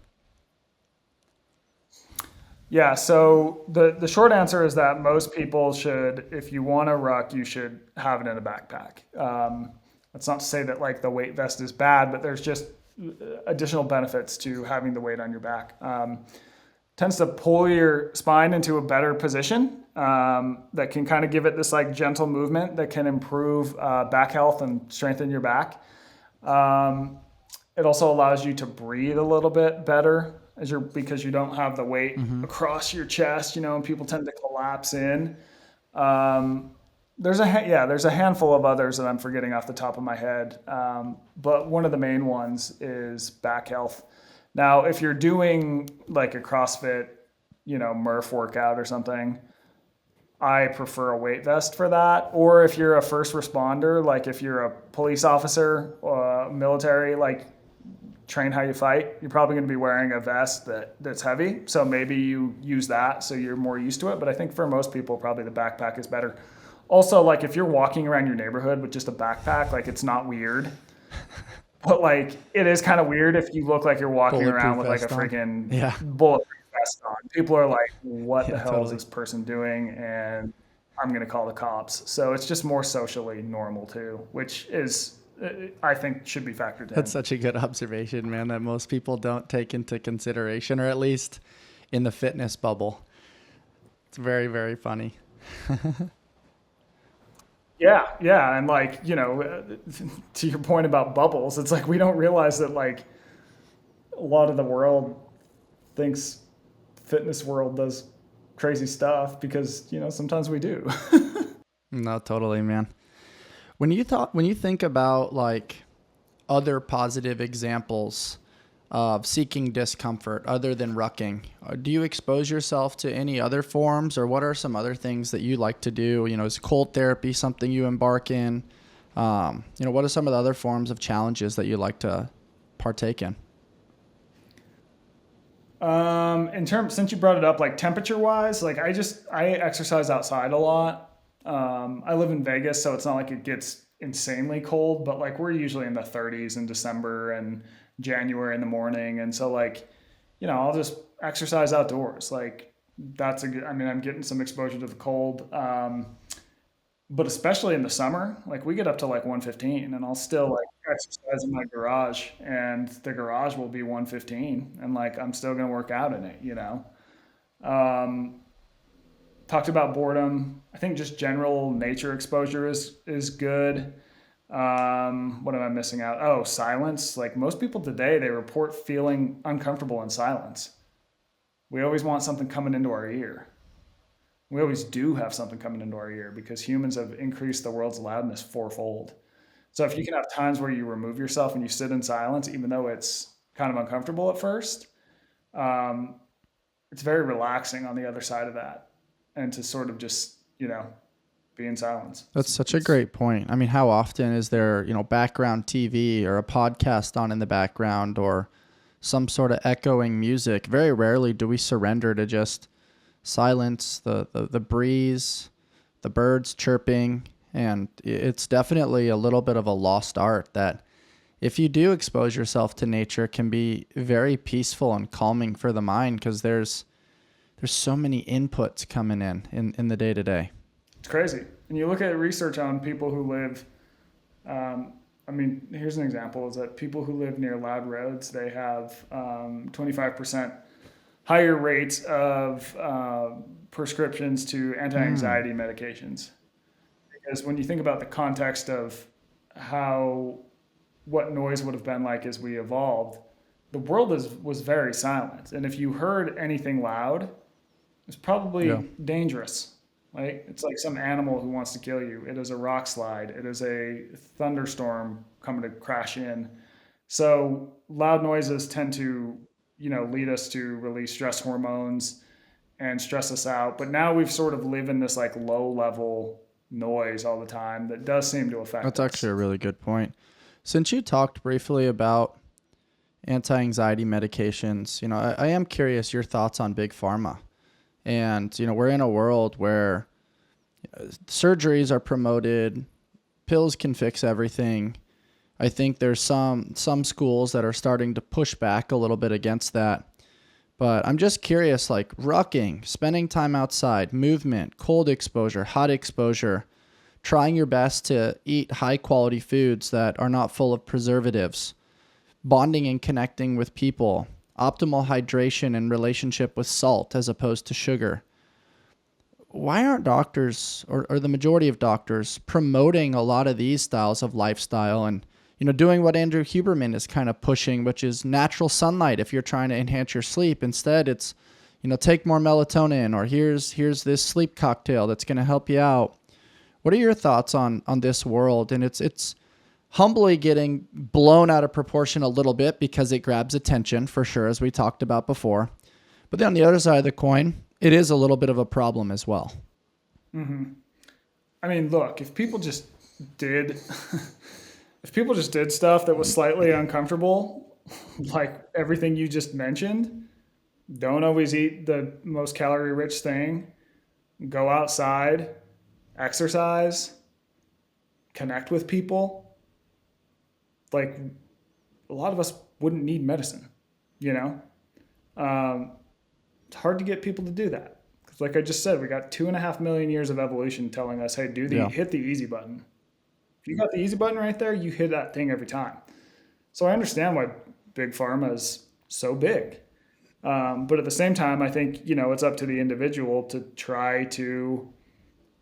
A: Yeah, so the short answer is that most people should, if you want to ruck, you should have it in a backpack. That's not to say that like the weight vest is bad, but there's just additional benefits to having the weight on your back. Tends to pull your spine into a better position that can kind of give it this like gentle movement that can improve back health and strengthen your back. It also allows you to breathe a little bit better because you don't have the weight across your chest, and people tend to collapse in. There's a handful of others that I'm forgetting off the top of my head. But one of the main ones is back health. Now, if you're doing like a CrossFit, Murph workout or something, I prefer a weight vest for that. Or if you're a first responder, like if you're a police officer or military, like train how you fight, you're probably going to be wearing a vest that's heavy. So maybe you use that so you're more used to it. But I think for most people, probably the backpack is better. Also, like if you're walking around your neighborhood with just a backpack, like it's not weird. But like it is kind of weird if you look like you're walking around with like a freaking bulletproof vest on. People are like, what the hell is this person doing? And I'm going to call the cops. So it's just more socially normal too, which is, I think, should be factored in.
B: That's such a good observation, man, that most people don't take into consideration, or at least in the fitness bubble. It's very, very funny.
A: Yeah. And like, to your point about bubbles, it's like we don't realize that like a lot of the world thinks fitness world does crazy stuff because, sometimes we do.
B: No, totally, man. When you think about like other positive examples of seeking discomfort other than rucking, do you expose yourself to any other forms, or what are some other things that you like to do? Is cold therapy something you embark in? What are some of the other forms of challenges that you like to partake in?
A: Since you brought it up, like temperature wise, like I exercise outside a lot. I live in Vegas, so it's not like it gets insanely cold, but like we're usually in the 30s in December and January in the morning. And so like, I'll just exercise outdoors. Like I'm getting some exposure to the cold. But especially in the summer, like we get up to like 115 and I'll still like exercise in my garage and the garage will be 115 and like I'm still going to work out in it. Um, Talked about boredom. I think just general nature exposure is good. What am I missing out? Oh, silence. Like most people today, they report feeling uncomfortable in silence. We always want something coming into our ear. We always do have something coming into our ear because humans have increased the world's loudness fourfold. So if you can have times where you remove yourself and you sit in silence, even though it's kind of uncomfortable at first, it's very relaxing on the other side of that. And to sort of just, be in silence.
B: That's such a great point. I mean, how often is there, background TV or a podcast on in the background or some sort of echoing music? Very rarely do we surrender to just silence, the breeze, the birds chirping. And it's definitely a little bit of a lost art that if you do expose yourself to nature can be very peaceful and calming for the mind because there's so many inputs coming in the day to day.
A: It's crazy. And you look at research on people who live, here's an example, is that people who live near loud roads, they have 25% higher rates of prescriptions to anti-anxiety medications. Because when you think about the context of what noise would have been like as we evolved, the world was very silent. And if you heard anything loud, it's probably dangerous. Right? It's like some animal who wants to kill you. It is a rock slide. It is a thunderstorm coming to crash in. So loud noises tend to, lead us to release stress hormones and stress us out. But now we've sort of live in this like low level noise all the time that does seem to affect
B: That's
A: us.
B: actually a really good point. Since you talked briefly about anti-anxiety medications, I am curious your thoughts on big pharma. And, we're in a world where surgeries are promoted, pills can fix everything. I think there's some schools that are starting to push back a little bit against that. But I'm just curious, like rucking, spending time outside, movement, cold exposure, hot exposure, trying your best to eat high quality foods that are not full of preservatives, bonding and connecting with people, optimal hydration and relationship with salt as opposed to sugar. Why aren't doctors or the majority of doctors promoting a lot of these styles of lifestyle and, doing what Andrew Huberman is kind of pushing, which is natural sunlight if you're trying to enhance your sleep? Instead, it's, take more melatonin or here's this sleep cocktail that's going to help you out. What are your thoughts on this world? And it's humbly getting blown out of proportion a little bit because it grabs attention for sure, as we talked about before. But then on the other side of the coin, it is a little bit of a problem as well.
A: Mm-hmm. I mean, look, if people just did stuff that was slightly uncomfortable, like everything you just mentioned, don't always eat the most calorie rich thing, go outside, exercise, connect with people, like a lot of us wouldn't need medicine, It's hard to get people to do that. Because like I just said, we got 2.5 million years of evolution telling us, hey, hit the easy button. If you got the easy button right there, you hit that thing every time. So I understand why big pharma is so big. But at the same time, I think, it's up to the individual to try to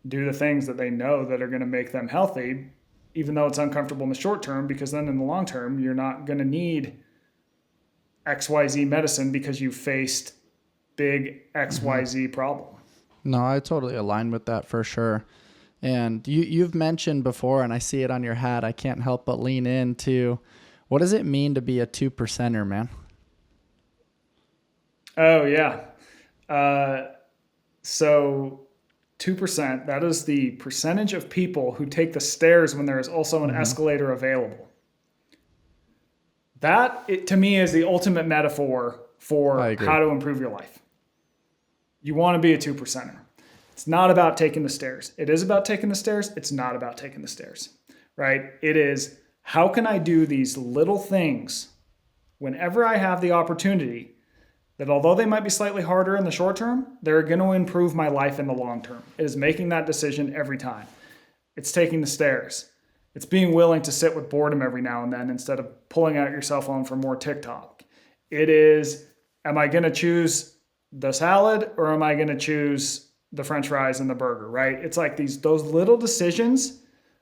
A: do the things that they know that are going to make them healthy, even though it's uncomfortable in the short term, because then in the long term, you're not going to need XYZ medicine because you faced big XYZ problem.
B: No, I totally align with that for sure. And you've mentioned before, and I see it on your hat, I can't help but lean into, what does it mean to be a 2%er, man?
A: Oh, yeah. So 2%, that is the percentage of people who take the stairs when there is also an escalator available. That, to me, is the ultimate metaphor for how to improve your life. You want to be a 2%er. It's not about taking the stairs. It is about taking the stairs. It's not about taking the stairs, right? It is, how can I do these little things whenever I have the opportunity that, although they might be slightly harder in the short term, they're going to improve my life in the long term. It is making that decision every time. It's taking the stairs. It's being willing to sit with boredom every now and then instead of pulling out your cell phone for more TikTok. It is, am I going to choose the salad or am I going to choose the French fries and the burger, right? It's like those little decisions,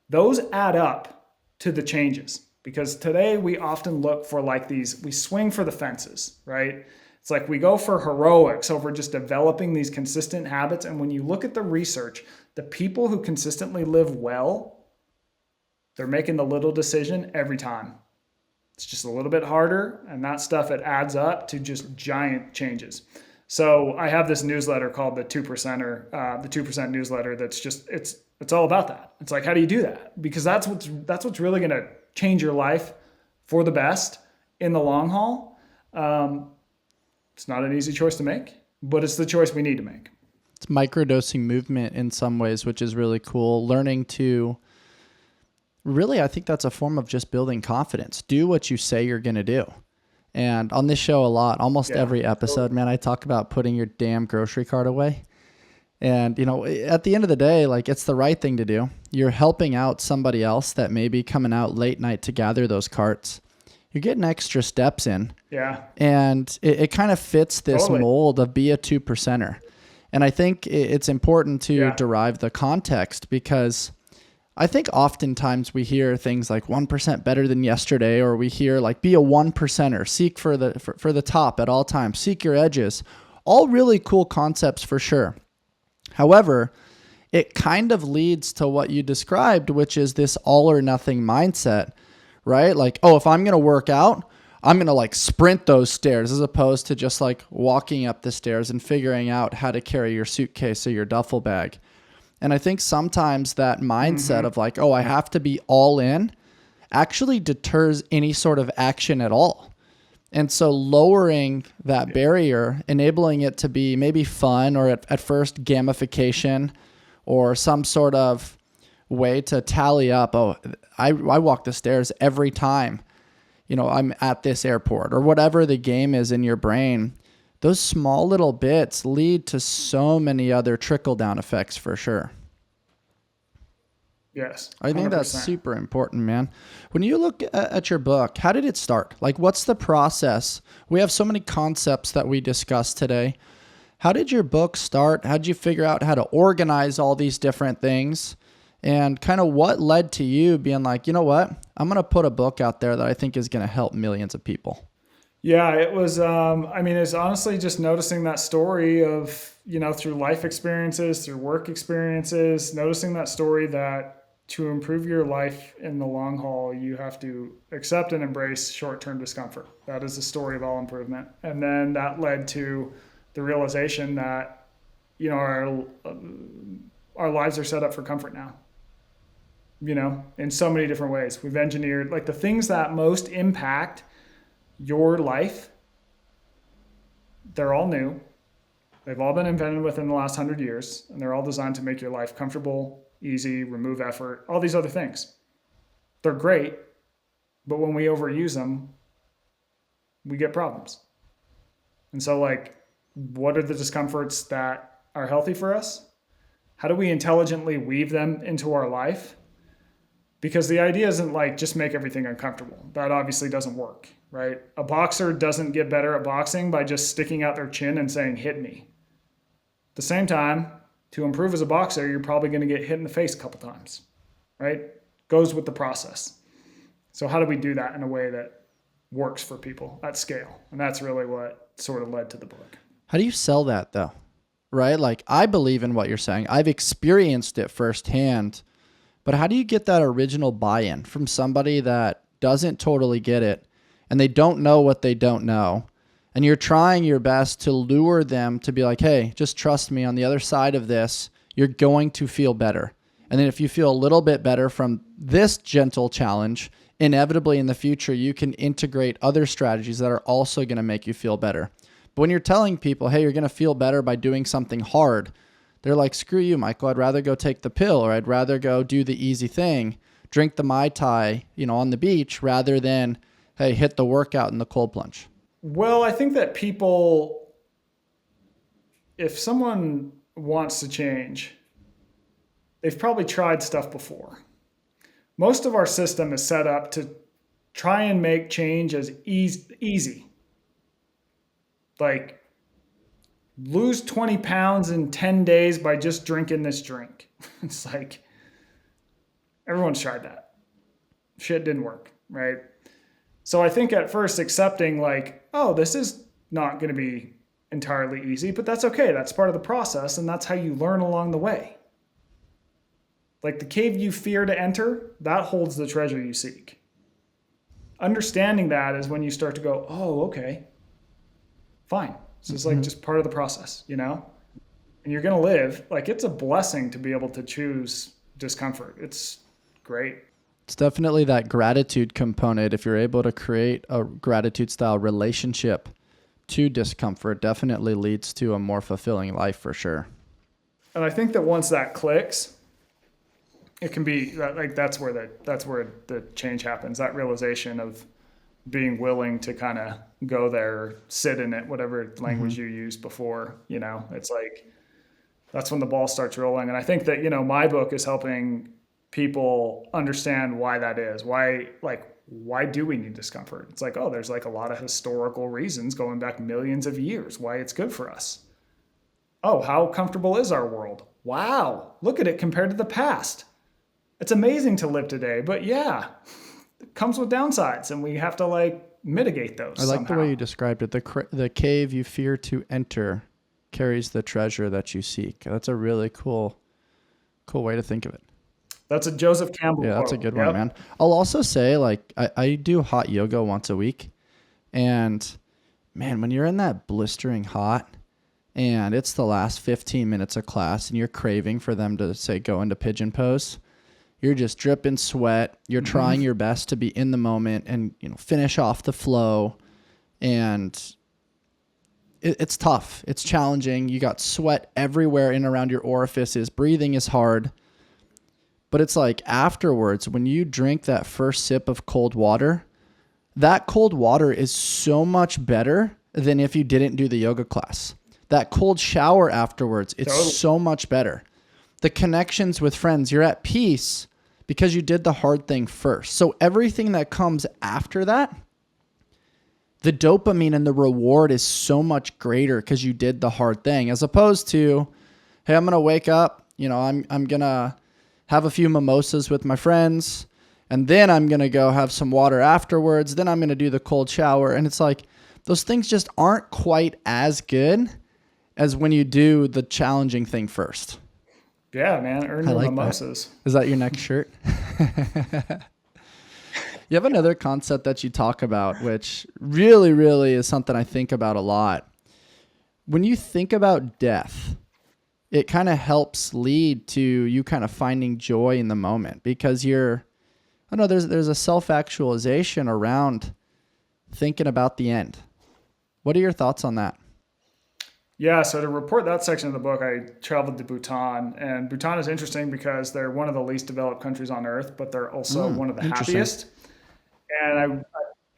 A: those add up to the changes. Because today we often look for we swing for the fences, right? It's like we go for heroics over just developing these consistent habits. And when you look at the research, the people who consistently live well, they're making the little decision every time. It's just a little bit harder, and that stuff, it adds up to just giant changes. So I have this newsletter called the 2%er, the 2% newsletter. That's just, it's all about that. It's like, how do you do that? Because that's what's really going to change your life for the best in the long haul. It's not an easy choice to make, but it's the choice we need to make.
B: It's microdosing movement in some ways, which is really cool. Learning to really, I think that's a form of just building confidence. Do what you say you're going to do. And on this show a lot, almost every episode, man, I talk about putting your damn grocery cart away. And, you know, at the end of the day, like, it's the right thing to do. You're helping out somebody else that may be coming out late night to gather those carts. You're getting extra steps in.
A: Yeah.
B: And it kind of fits this mold of be a 2%er. And I think it's important to derive the context, because I think oftentimes we hear things like 1% better than yesterday, or we hear like be a 1%er, seek for the top at all times, seek your edges. All really cool concepts for sure. However, it kind of leads to what you described, which is this all or nothing mindset, right? Like, oh, if I'm going to work out, I'm going to like sprint those stairs, as opposed to just like walking up the stairs and figuring out how to carry your suitcase or your duffel bag. And I think sometimes that mindset of like, oh, I have to be all in, actually deters any sort of action at all. And so lowering that barrier, enabling it to be maybe fun, or at first gamification, or some sort of way to tally up, oh, I walk the stairs every time, you know, I'm at this airport, or whatever the game is in your brain. Those small little bits lead to so many other trickle-down effects for sure.
A: Yes. 100%.
B: I think that's super important, man. When you look at your book, how did it start? Like, what's the process? We have so many concepts that we discussed today. How did your book start? How did you figure out how to organize all these different things? And kind of what led to you being like, you know what? I'm going to put a book out there that I think is going to help millions of people.
A: Yeah, it was, it's honestly just noticing that story of, you know, through life experiences, through work experiences, noticing that story that to improve your life in the long haul, you have to accept and embrace short-term discomfort. That is the story of all improvement. And then that led to the realization that, you know, our lives are set up for comfort now, you know, in so many different ways. We've engineered like the things that most impact your life, they're all new. They've all been invented within the last 100 years, and they're all designed to make your life comfortable, easy, remove effort, all these other things. They're great, but when we overuse them, we get problems. And so, like, what are the discomforts that are healthy for us? How do we intelligently weave them into our life? Because the idea isn't like just make everything uncomfortable. That obviously doesn't work, right? A boxer doesn't get better at boxing by just sticking out their chin and saying, hit me. At the same time, to improve as a boxer, you're probably going to get hit in the face a couple times, right? Goes with the process. So how do we do that in a way that works for people at scale? And that's really what sort of led to the book.
B: How do you sell that though? Right? Like, I believe in what you're saying. I've experienced it firsthand. But how do you get that original buy-in from somebody that doesn't totally get it and they don't know what they don't know? And you're trying your best to lure them to be like, hey, just trust me, on the other side of this, you're going to feel better. And then if you feel a little bit better from this gentle challenge, inevitably in the future, you can integrate other strategies that are also going to make you feel better. But when you're telling people, hey, you're going to feel better by doing something hard, they're like, screw you, Michael. I'd rather go take the pill, or I'd rather go do the easy thing, drink the Mai Tai, you know, on the beach, rather than, hey, hit the workout in the cold plunge.
A: Well, I think that people, if someone wants to change, they've probably tried stuff before. Most of our system is set up to try and make change as easy. Like, lose 20 pounds in 10 days by just drinking this drink. It's like, everyone's tried that. Shit didn't work, right? So I think at first accepting like, oh, this is not going to be entirely easy, but that's okay. That's part of the process, and that's how you learn along the way. Like the cave you fear to enter, that holds the treasure you seek. Understanding that is when you start to go, oh, okay, fine. This is like just part of the process, you know? And you're going to live. Like, it's a blessing to be able to choose discomfort. It's great.
B: It's definitely that gratitude component. If you're able to create a gratitude style relationship to discomfort, definitely leads to a more fulfilling life for sure.
A: And I think that once that clicks, it can be like that's where the change happens. That realization of being willing to kind of go there, sit in it, whatever language you used before, you know, it's like, that's when the ball starts rolling. And I think that, you know, my book is helping people understand why that is. Why do we need discomfort? It's like, oh, there's like a lot of historical reasons going back millions of years why it's good for us. Oh, how comfortable is our world? Wow, look at it compared to the past. It's amazing to live today, but yeah, it comes with downsides, and we have to like mitigate those.
B: I like
A: somehow.
B: the way you described it. The cave you fear to enter carries the treasure that you seek. That's a really cool way to think of it.
A: That's a Joseph Campbell
B: Yeah, that's a
A: quote.
B: good one, man. I'll also say, like, I do hot yoga once a week, and man, when you're in that blistering hot and it's the last 15 minutes of class and you're craving for them to say go into pigeon pose, you're just dripping sweat. You're trying your best to be in the moment and, you know, finish off the flow. And it's tough. It's challenging. You got sweat everywhere in around your orifices. Breathing is hard. But it's like afterwards, when you drink that first sip of cold water, that cold water is so much better than if you didn't do the yoga class. That cold shower afterwards, it's so much better. The connections with friends, you're at peace because you did the hard thing first. So everything that comes after that, the dopamine and the reward is so much greater because you did the hard thing, as opposed to, hey, I'm going to wake up, you know, I'm going to have a few mimosas with my friends, and then I'm going to go have some water afterwards. Then I'm going to do the cold shower. And it's like, those things just aren't quite as good as when you do the challenging thing first.
A: Yeah, man. Earn your mimosas.
B: That. Is that your next shirt? You have another concept that you talk about, which really, really is something I think about a lot. When you think about death, it kind of helps lead to you kind of finding joy in the moment, because there's a self-actualization around thinking about the end. What are your thoughts on that?
A: Yeah, so to report that section of the book, I traveled to Bhutan, and Bhutan is interesting because they're one of the least developed countries on earth, but they're also one of the happiest. And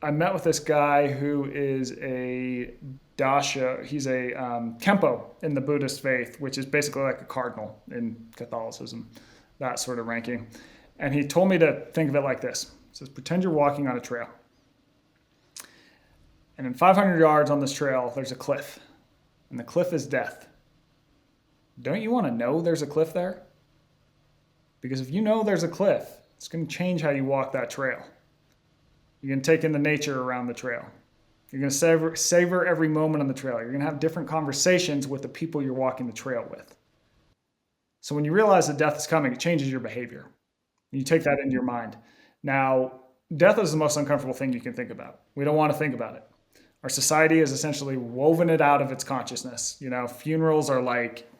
A: I met with this guy who is a dasha. He's a Kempo in the Buddhist faith, which is basically like a cardinal in Catholicism, that sort of ranking. And he told me to think of it like this. He says, pretend you're walking on a trail. And in 500 yards on this trail, there's a cliff. And the cliff is death. Don't you want to know there's a cliff there? Because if you know there's a cliff, it's going to change how you walk that trail. You're going to take in the nature around the trail. You're going to savor every moment on the trail. You're going to have different conversations with the people you're walking the trail with. So when you realize that death is coming, it changes your behavior. You take that into your mind. Now, death is the most uncomfortable thing you can think about. We don't want to think about it. Our society has essentially woven it out of its consciousness. You know, funerals are like,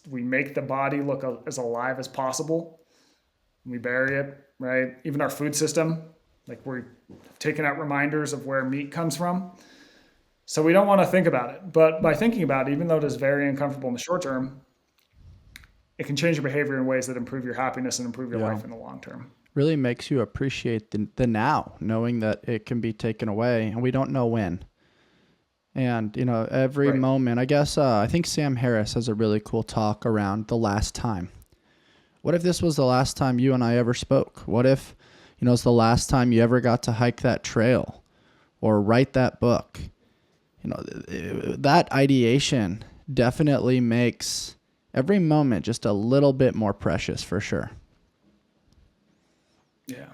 A: we make the body look as alive as possible. We bury it, right? Even our food system, like we're taking out reminders of where meat comes from. So we don't want to think about it. But by thinking about it, even though it is very uncomfortable in the short term, it can change your behavior in ways that improve your happiness and improve your life in the long term.
B: Really makes you appreciate the now, knowing that it can be taken away and we don't know when. And, you know, every moment, I guess, I think Sam Harris has a really cool talk around the last time. What if this was the last time you and I ever spoke? What if, you know, it's the last time you ever got to hike that trail or write that book? You know, that ideation definitely makes every moment just a little bit more precious for sure.
A: Yeah.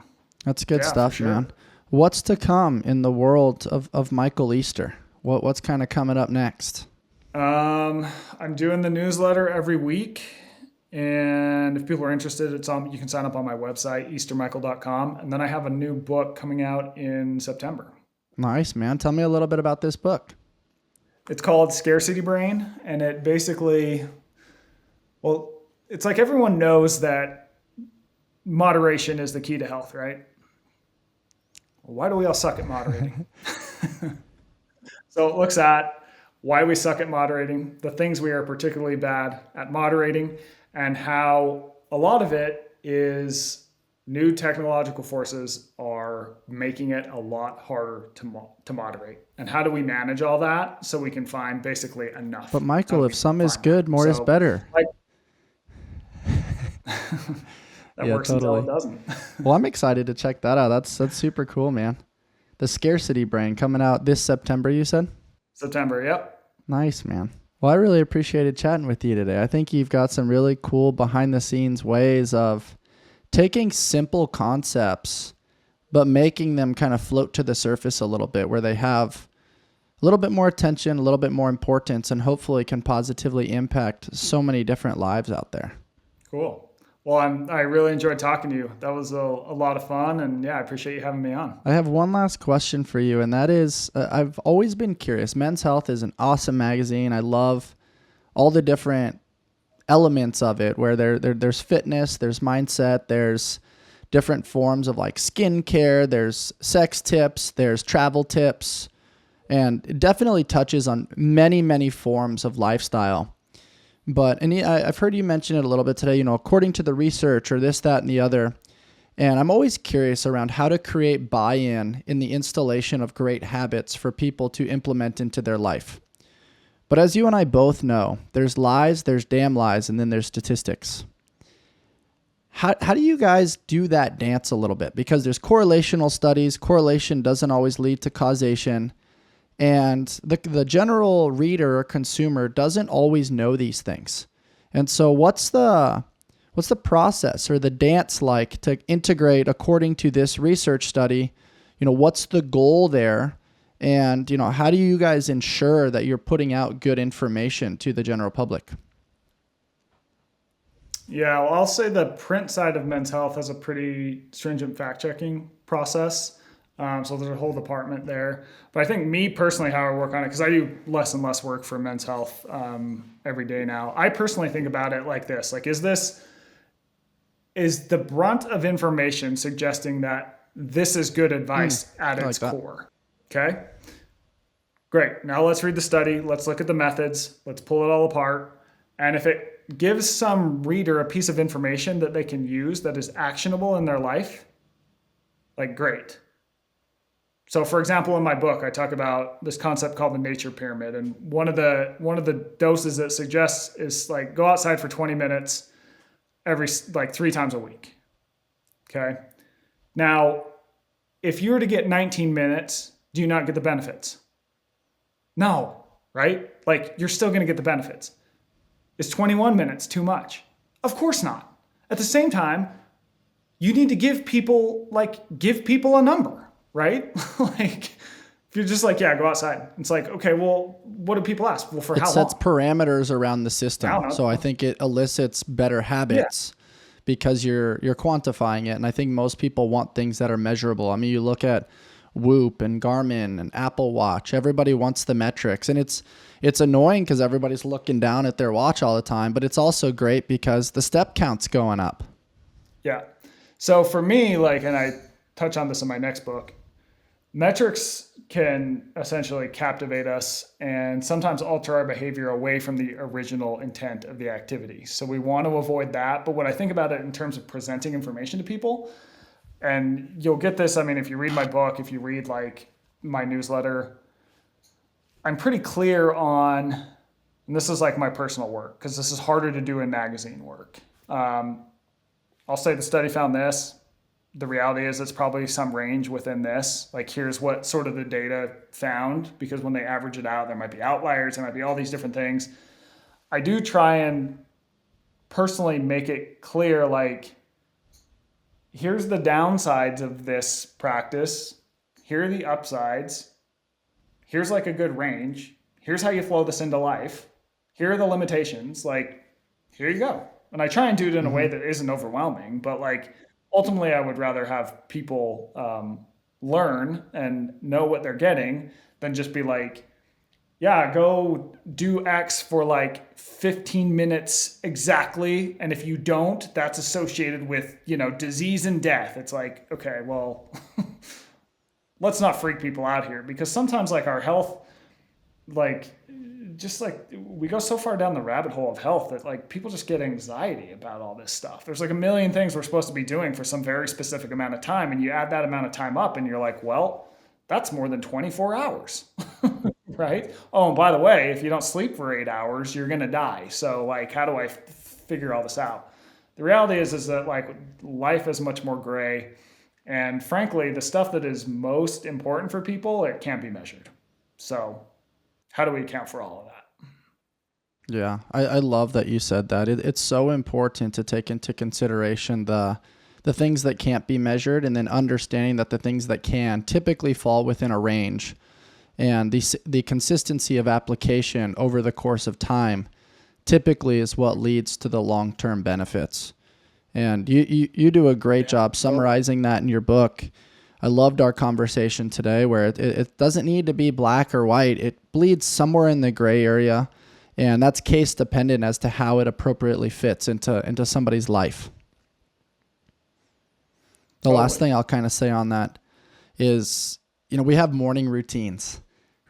B: That's good stuff, man. What's to come in the world of Michael Easter? What's kind of coming up next?
A: I'm doing the newsletter every week. And if people are interested, you can sign up on my website, eastermichael.com. And then I have a new book coming out in September.
B: Nice, man. Tell me a little bit about this book.
A: It's called Scarcity Brain, and it basically, well, it's like everyone knows that moderation is the key to health, right? Why do we all suck at moderating? So it looks at why we suck at moderating, the things we are particularly bad at moderating, and how a lot of it is new technological forces are making it a lot harder to moderate. And how do we manage all that so we can find basically
B: But
A: enough? How
B: Michael,
A: do
B: if
A: we
B: some is
A: find that?
B: good, more is
A: So
B: better.
A: like that
B: Yeah,
A: works until it
B: totally.
A: doesn't.
B: Well, I'm excited to check that out. That's super cool, man. The Scarcity Brain coming out this September, you said?
A: September, yep.
B: Nice, man. Well, I really appreciated chatting with you today. I think you've got some really cool behind the scenes ways of taking simple concepts but making them kind of float to the surface a little bit where they have a little bit more attention, a little bit more importance, and hopefully can positively impact so many different lives out there.
A: Cool. Well, I really enjoyed talking to you. That was a lot of fun, and yeah, I appreciate you having me on.
B: I have one last question for you, and that is I've always been curious. Men's Health is an awesome magazine. I love all the different elements of it where there's fitness, there's mindset, there's different forms of like skincare, there's sex tips, there's travel tips, and it definitely touches on many, many forms of lifestyle. But I've heard you mention it a little bit today, according to the research or this, that, and the other. And I'm always curious around how to create buy-in in the installation of great habits for people to implement into their life. But as you and I both know, there's lies, there's damn lies, and then there's statistics. How do you guys do that dance a little bit? Because there's correlational studies. Correlation doesn't always lead to causation. And the general reader or consumer doesn't always know these things. And so what's the process or the dance like to integrate according to this research study? What's the goal there? And, how do you guys ensure that you're putting out good information to the general public?
A: Yeah, well, I'll say the print side of Men's Health has a pretty stringent fact checking process. So there's a whole department there. But I think me personally, how I work on it, because I do less and less work for Men's Health every day now. I personally think about it like this: like, is the brunt of information suggesting that this is good advice at
B: I like
A: its
B: that.
A: core? Okay, great. Now let's read the study. Let's look at the methods. Let's pull it all apart. And if it gives some reader a piece of information that they can use that is actionable in their life, like, great. So, for example, in my book, I talk about this concept called the nature pyramid, and one of the doses that suggests is like go outside for 20 minutes every like 3 times a week. Okay. Now, if you were to get 19 minutes, do you not get the benefits? No, right? Like, you're still going to get the benefits. Is 21 minutes too much? Of course not. At the same time, you need to give people a number, right? Like, if you're just like, yeah, go outside. It's like, okay, well, what do people ask? Well, for
B: It
A: how
B: sets
A: long?
B: parameters around the
A: I
B: system.
A: don't know.
B: So I think it elicits better habits because you're quantifying it. And I think most people want things that are measurable. I mean, you look at Whoop and Garmin and Apple Watch. Everybody wants the metrics, and it's annoying because everybody's looking down at their watch all the time. But it's also great because the step count's going up.
A: Yeah. So for me, like, and I touch on this in my next book, metrics can essentially captivate us and sometimes alter our behavior away from the original intent of the activity. So we want to avoid that. But when I think about it in terms of presenting information to people, and you'll get this, I mean, if you read my book, if you read like my newsletter, I'm pretty clear on, and this is like my personal work, because this is harder to do in magazine work. I'll say the study found this. The reality is it's probably some range within this. Like, here's what sort of the data found, because when they average it out, there might be outliers, there might be all these different things. I do try and personally make it clear, like, here's the downsides of this practice. Here are the upsides. Here's like a good range. Here's how you flow this into life. Here are the limitations. Like, here you go. And I try and do it in a way that isn't overwhelming, but like, ultimately I would rather have people learn and know what they're getting than just be like, yeah, go do X for like 15 minutes exactly. And if you don't, that's associated with, disease and death. It's like, okay, well, let's not freak people out here, because sometimes like our health, like just like we go so far down the rabbit hole of health that like people just get anxiety about all this stuff. There's like a million things we're supposed to be doing for some very specific amount of time, and you add that amount of time up and you're like, well, that's more than 24 hours. Right? Oh, and by the way, if you don't sleep for 8 hours, you're going to die. So like, how do I figure all this out? The reality is that like life is much more gray, and frankly, the stuff that is most important for people, it can't be measured. So how do we account for all of that?
B: Yeah, I love that you said that. It's so important to take into consideration the things that can't be measured, and then understanding that the things that can typically fall within a range. And the consistency of application over the course of time typically is what leads to the long-term benefits. And you do a great job summarizing that in your book. I loved our conversation today, where it doesn't need to be black or white. It bleeds somewhere in the gray area, and that's case dependent as to how it appropriately fits into somebody's life. The last thing I'll kind of say on that is, we have morning routines,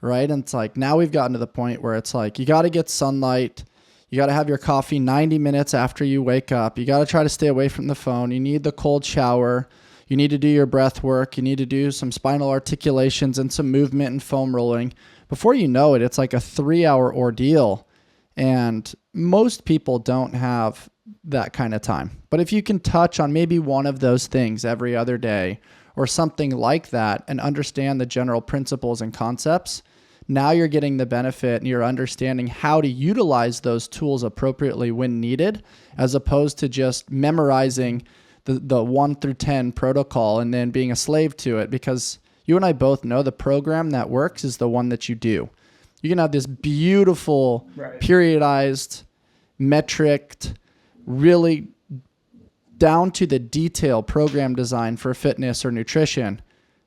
B: right? And it's like, now we've gotten to the point where it's like, you got to get sunlight. You got to have your coffee 90 minutes after you wake up. You got to try to stay away from the phone. You need the cold shower. You need to do your breath work. You need to do some spinal articulations and some movement and foam rolling. Before you know it, it's like a 3-hour ordeal. And most people don't have that kind of time. But if you can touch on maybe one of those things every other day or something like that, and understand the general principles and concepts, now you're getting the benefit and you're understanding how to utilize those tools appropriately when needed, as opposed to just memorizing the 1 through 10 protocol and then being a slave to it. Because you and I both know the program that works is the one that you do. You can have this beautiful, periodized, metriced, really down to the detail program design for fitness or nutrition.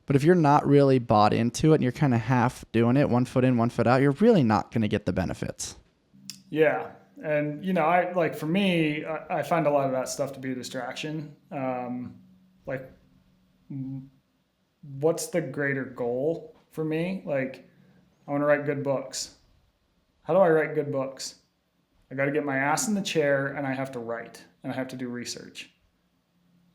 B: But if you're not really bought into it and you're kind of half doing it, 1 foot in, 1 foot out, you're really not going to get the benefits.
A: Yeah. And, I like, for me, I find a lot of that stuff to be a distraction. Like, what's the greater goal for me? Like, I want to write good books. How do I write good books? I got to get my ass in the chair and I have to write and I have to do research.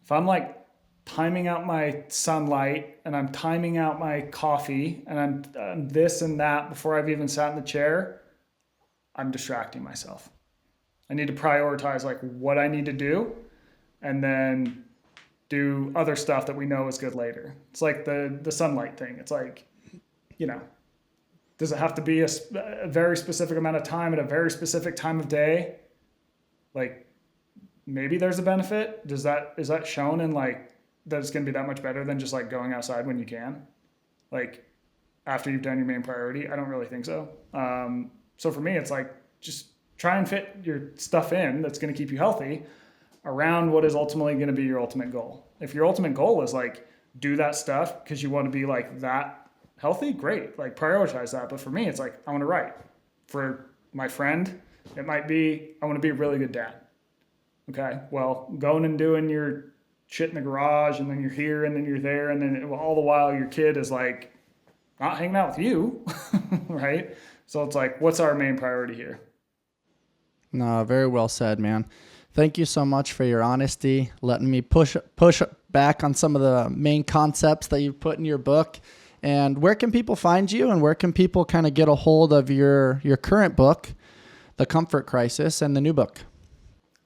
A: If I'm like timing out my sunlight and I'm timing out my coffee and I'm this and that before I've even sat in the chair, I'm distracting myself. I need to prioritize like what I need to do and then do other stuff that we know is good later. It's like the sunlight thing. It's like, does it have to be a very specific amount of time at a very specific time of day? Like, maybe there's a benefit. Is that shown in like that it's going to be that much better than just like going outside when you can, like after you've done your main priority? I don't really think so. So for me, it's like, just try and fit your stuff in that's going to keep you healthy around what is ultimately going to be your ultimate goal. If your ultimate goal is like do that stuff because you want to be like that healthy, great, like prioritize that. But for me, it's like, I want to write. For my friend, it might be, I want to be a really good dad. Okay, well, going and doing your shit in the garage, and then you're here, and then you're there, and then all the while your kid is like not hanging out with you, right? So it's like, what's our main priority here?
B: No, very well said, man. Thank you so much for your honesty, letting me push back on some of the main concepts that you put in your book. And where can people find you, and where can people kind of get a hold of your current book, The Comfort Crisis, and the new book?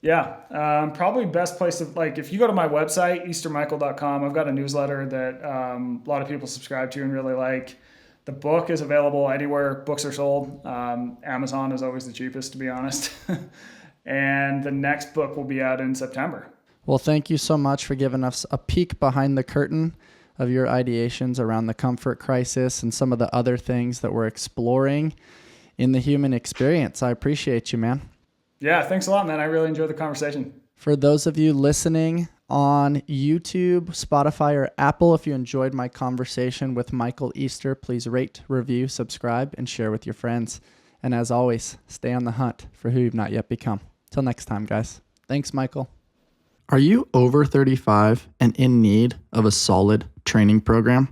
A: Yeah, probably best place to, like, if you go to my website, eastermichael.com, I've got a newsletter that a lot of people subscribe to and really like. The book is available anywhere books are sold. Amazon is always the cheapest, to be honest. And the next book will be out in September.
B: Well, thank you so much for giving us a peek behind the curtain of your ideations around the comfort crisis and some of the other things that we're exploring in the human experience. I appreciate you, man.
A: Yeah, thanks a lot, man. I really enjoyed the conversation.
B: For those of you listening, on YouTube, Spotify, or Apple. If you enjoyed my conversation with Michael Easter, please rate, review, subscribe, and share with your friends. And as always, stay on the hunt for who you've not yet become. Till next time, guys. Thanks, Michael. Are you over 35 and in need of a solid training program?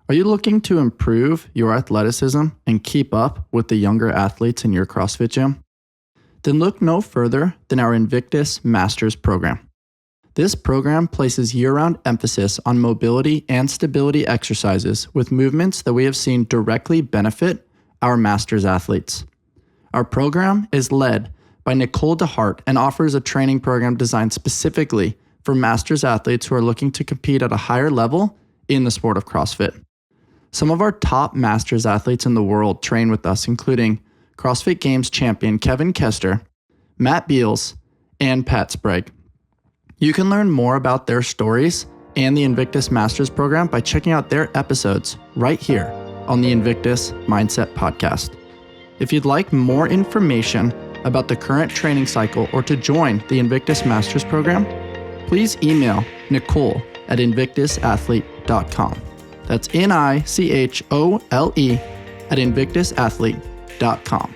B: Are you looking to improve your athleticism and keep up with the younger athletes in your CrossFit gym? Then look no further than our Invictus Masters program. This program places year-round emphasis on mobility and stability exercises with movements that we have seen directly benefit our Masters athletes. Our program is led by Nicole DeHart and offers a training program designed specifically for Masters athletes who are looking to compete at a higher level in the sport of CrossFit. Some of our top Masters athletes in the world train with us, including CrossFit Games champion Kevin Kester, Matt Beals, and Pat Sprague. You can learn more about their stories and the Invictus Masters program by checking out their episodes right here on the Invictus Mindset Podcast. If you'd like more information about the current training cycle or to join the Invictus Masters program, please email Nicole at invictusathlete.com. That's NICHOLE at invictusathlete.com.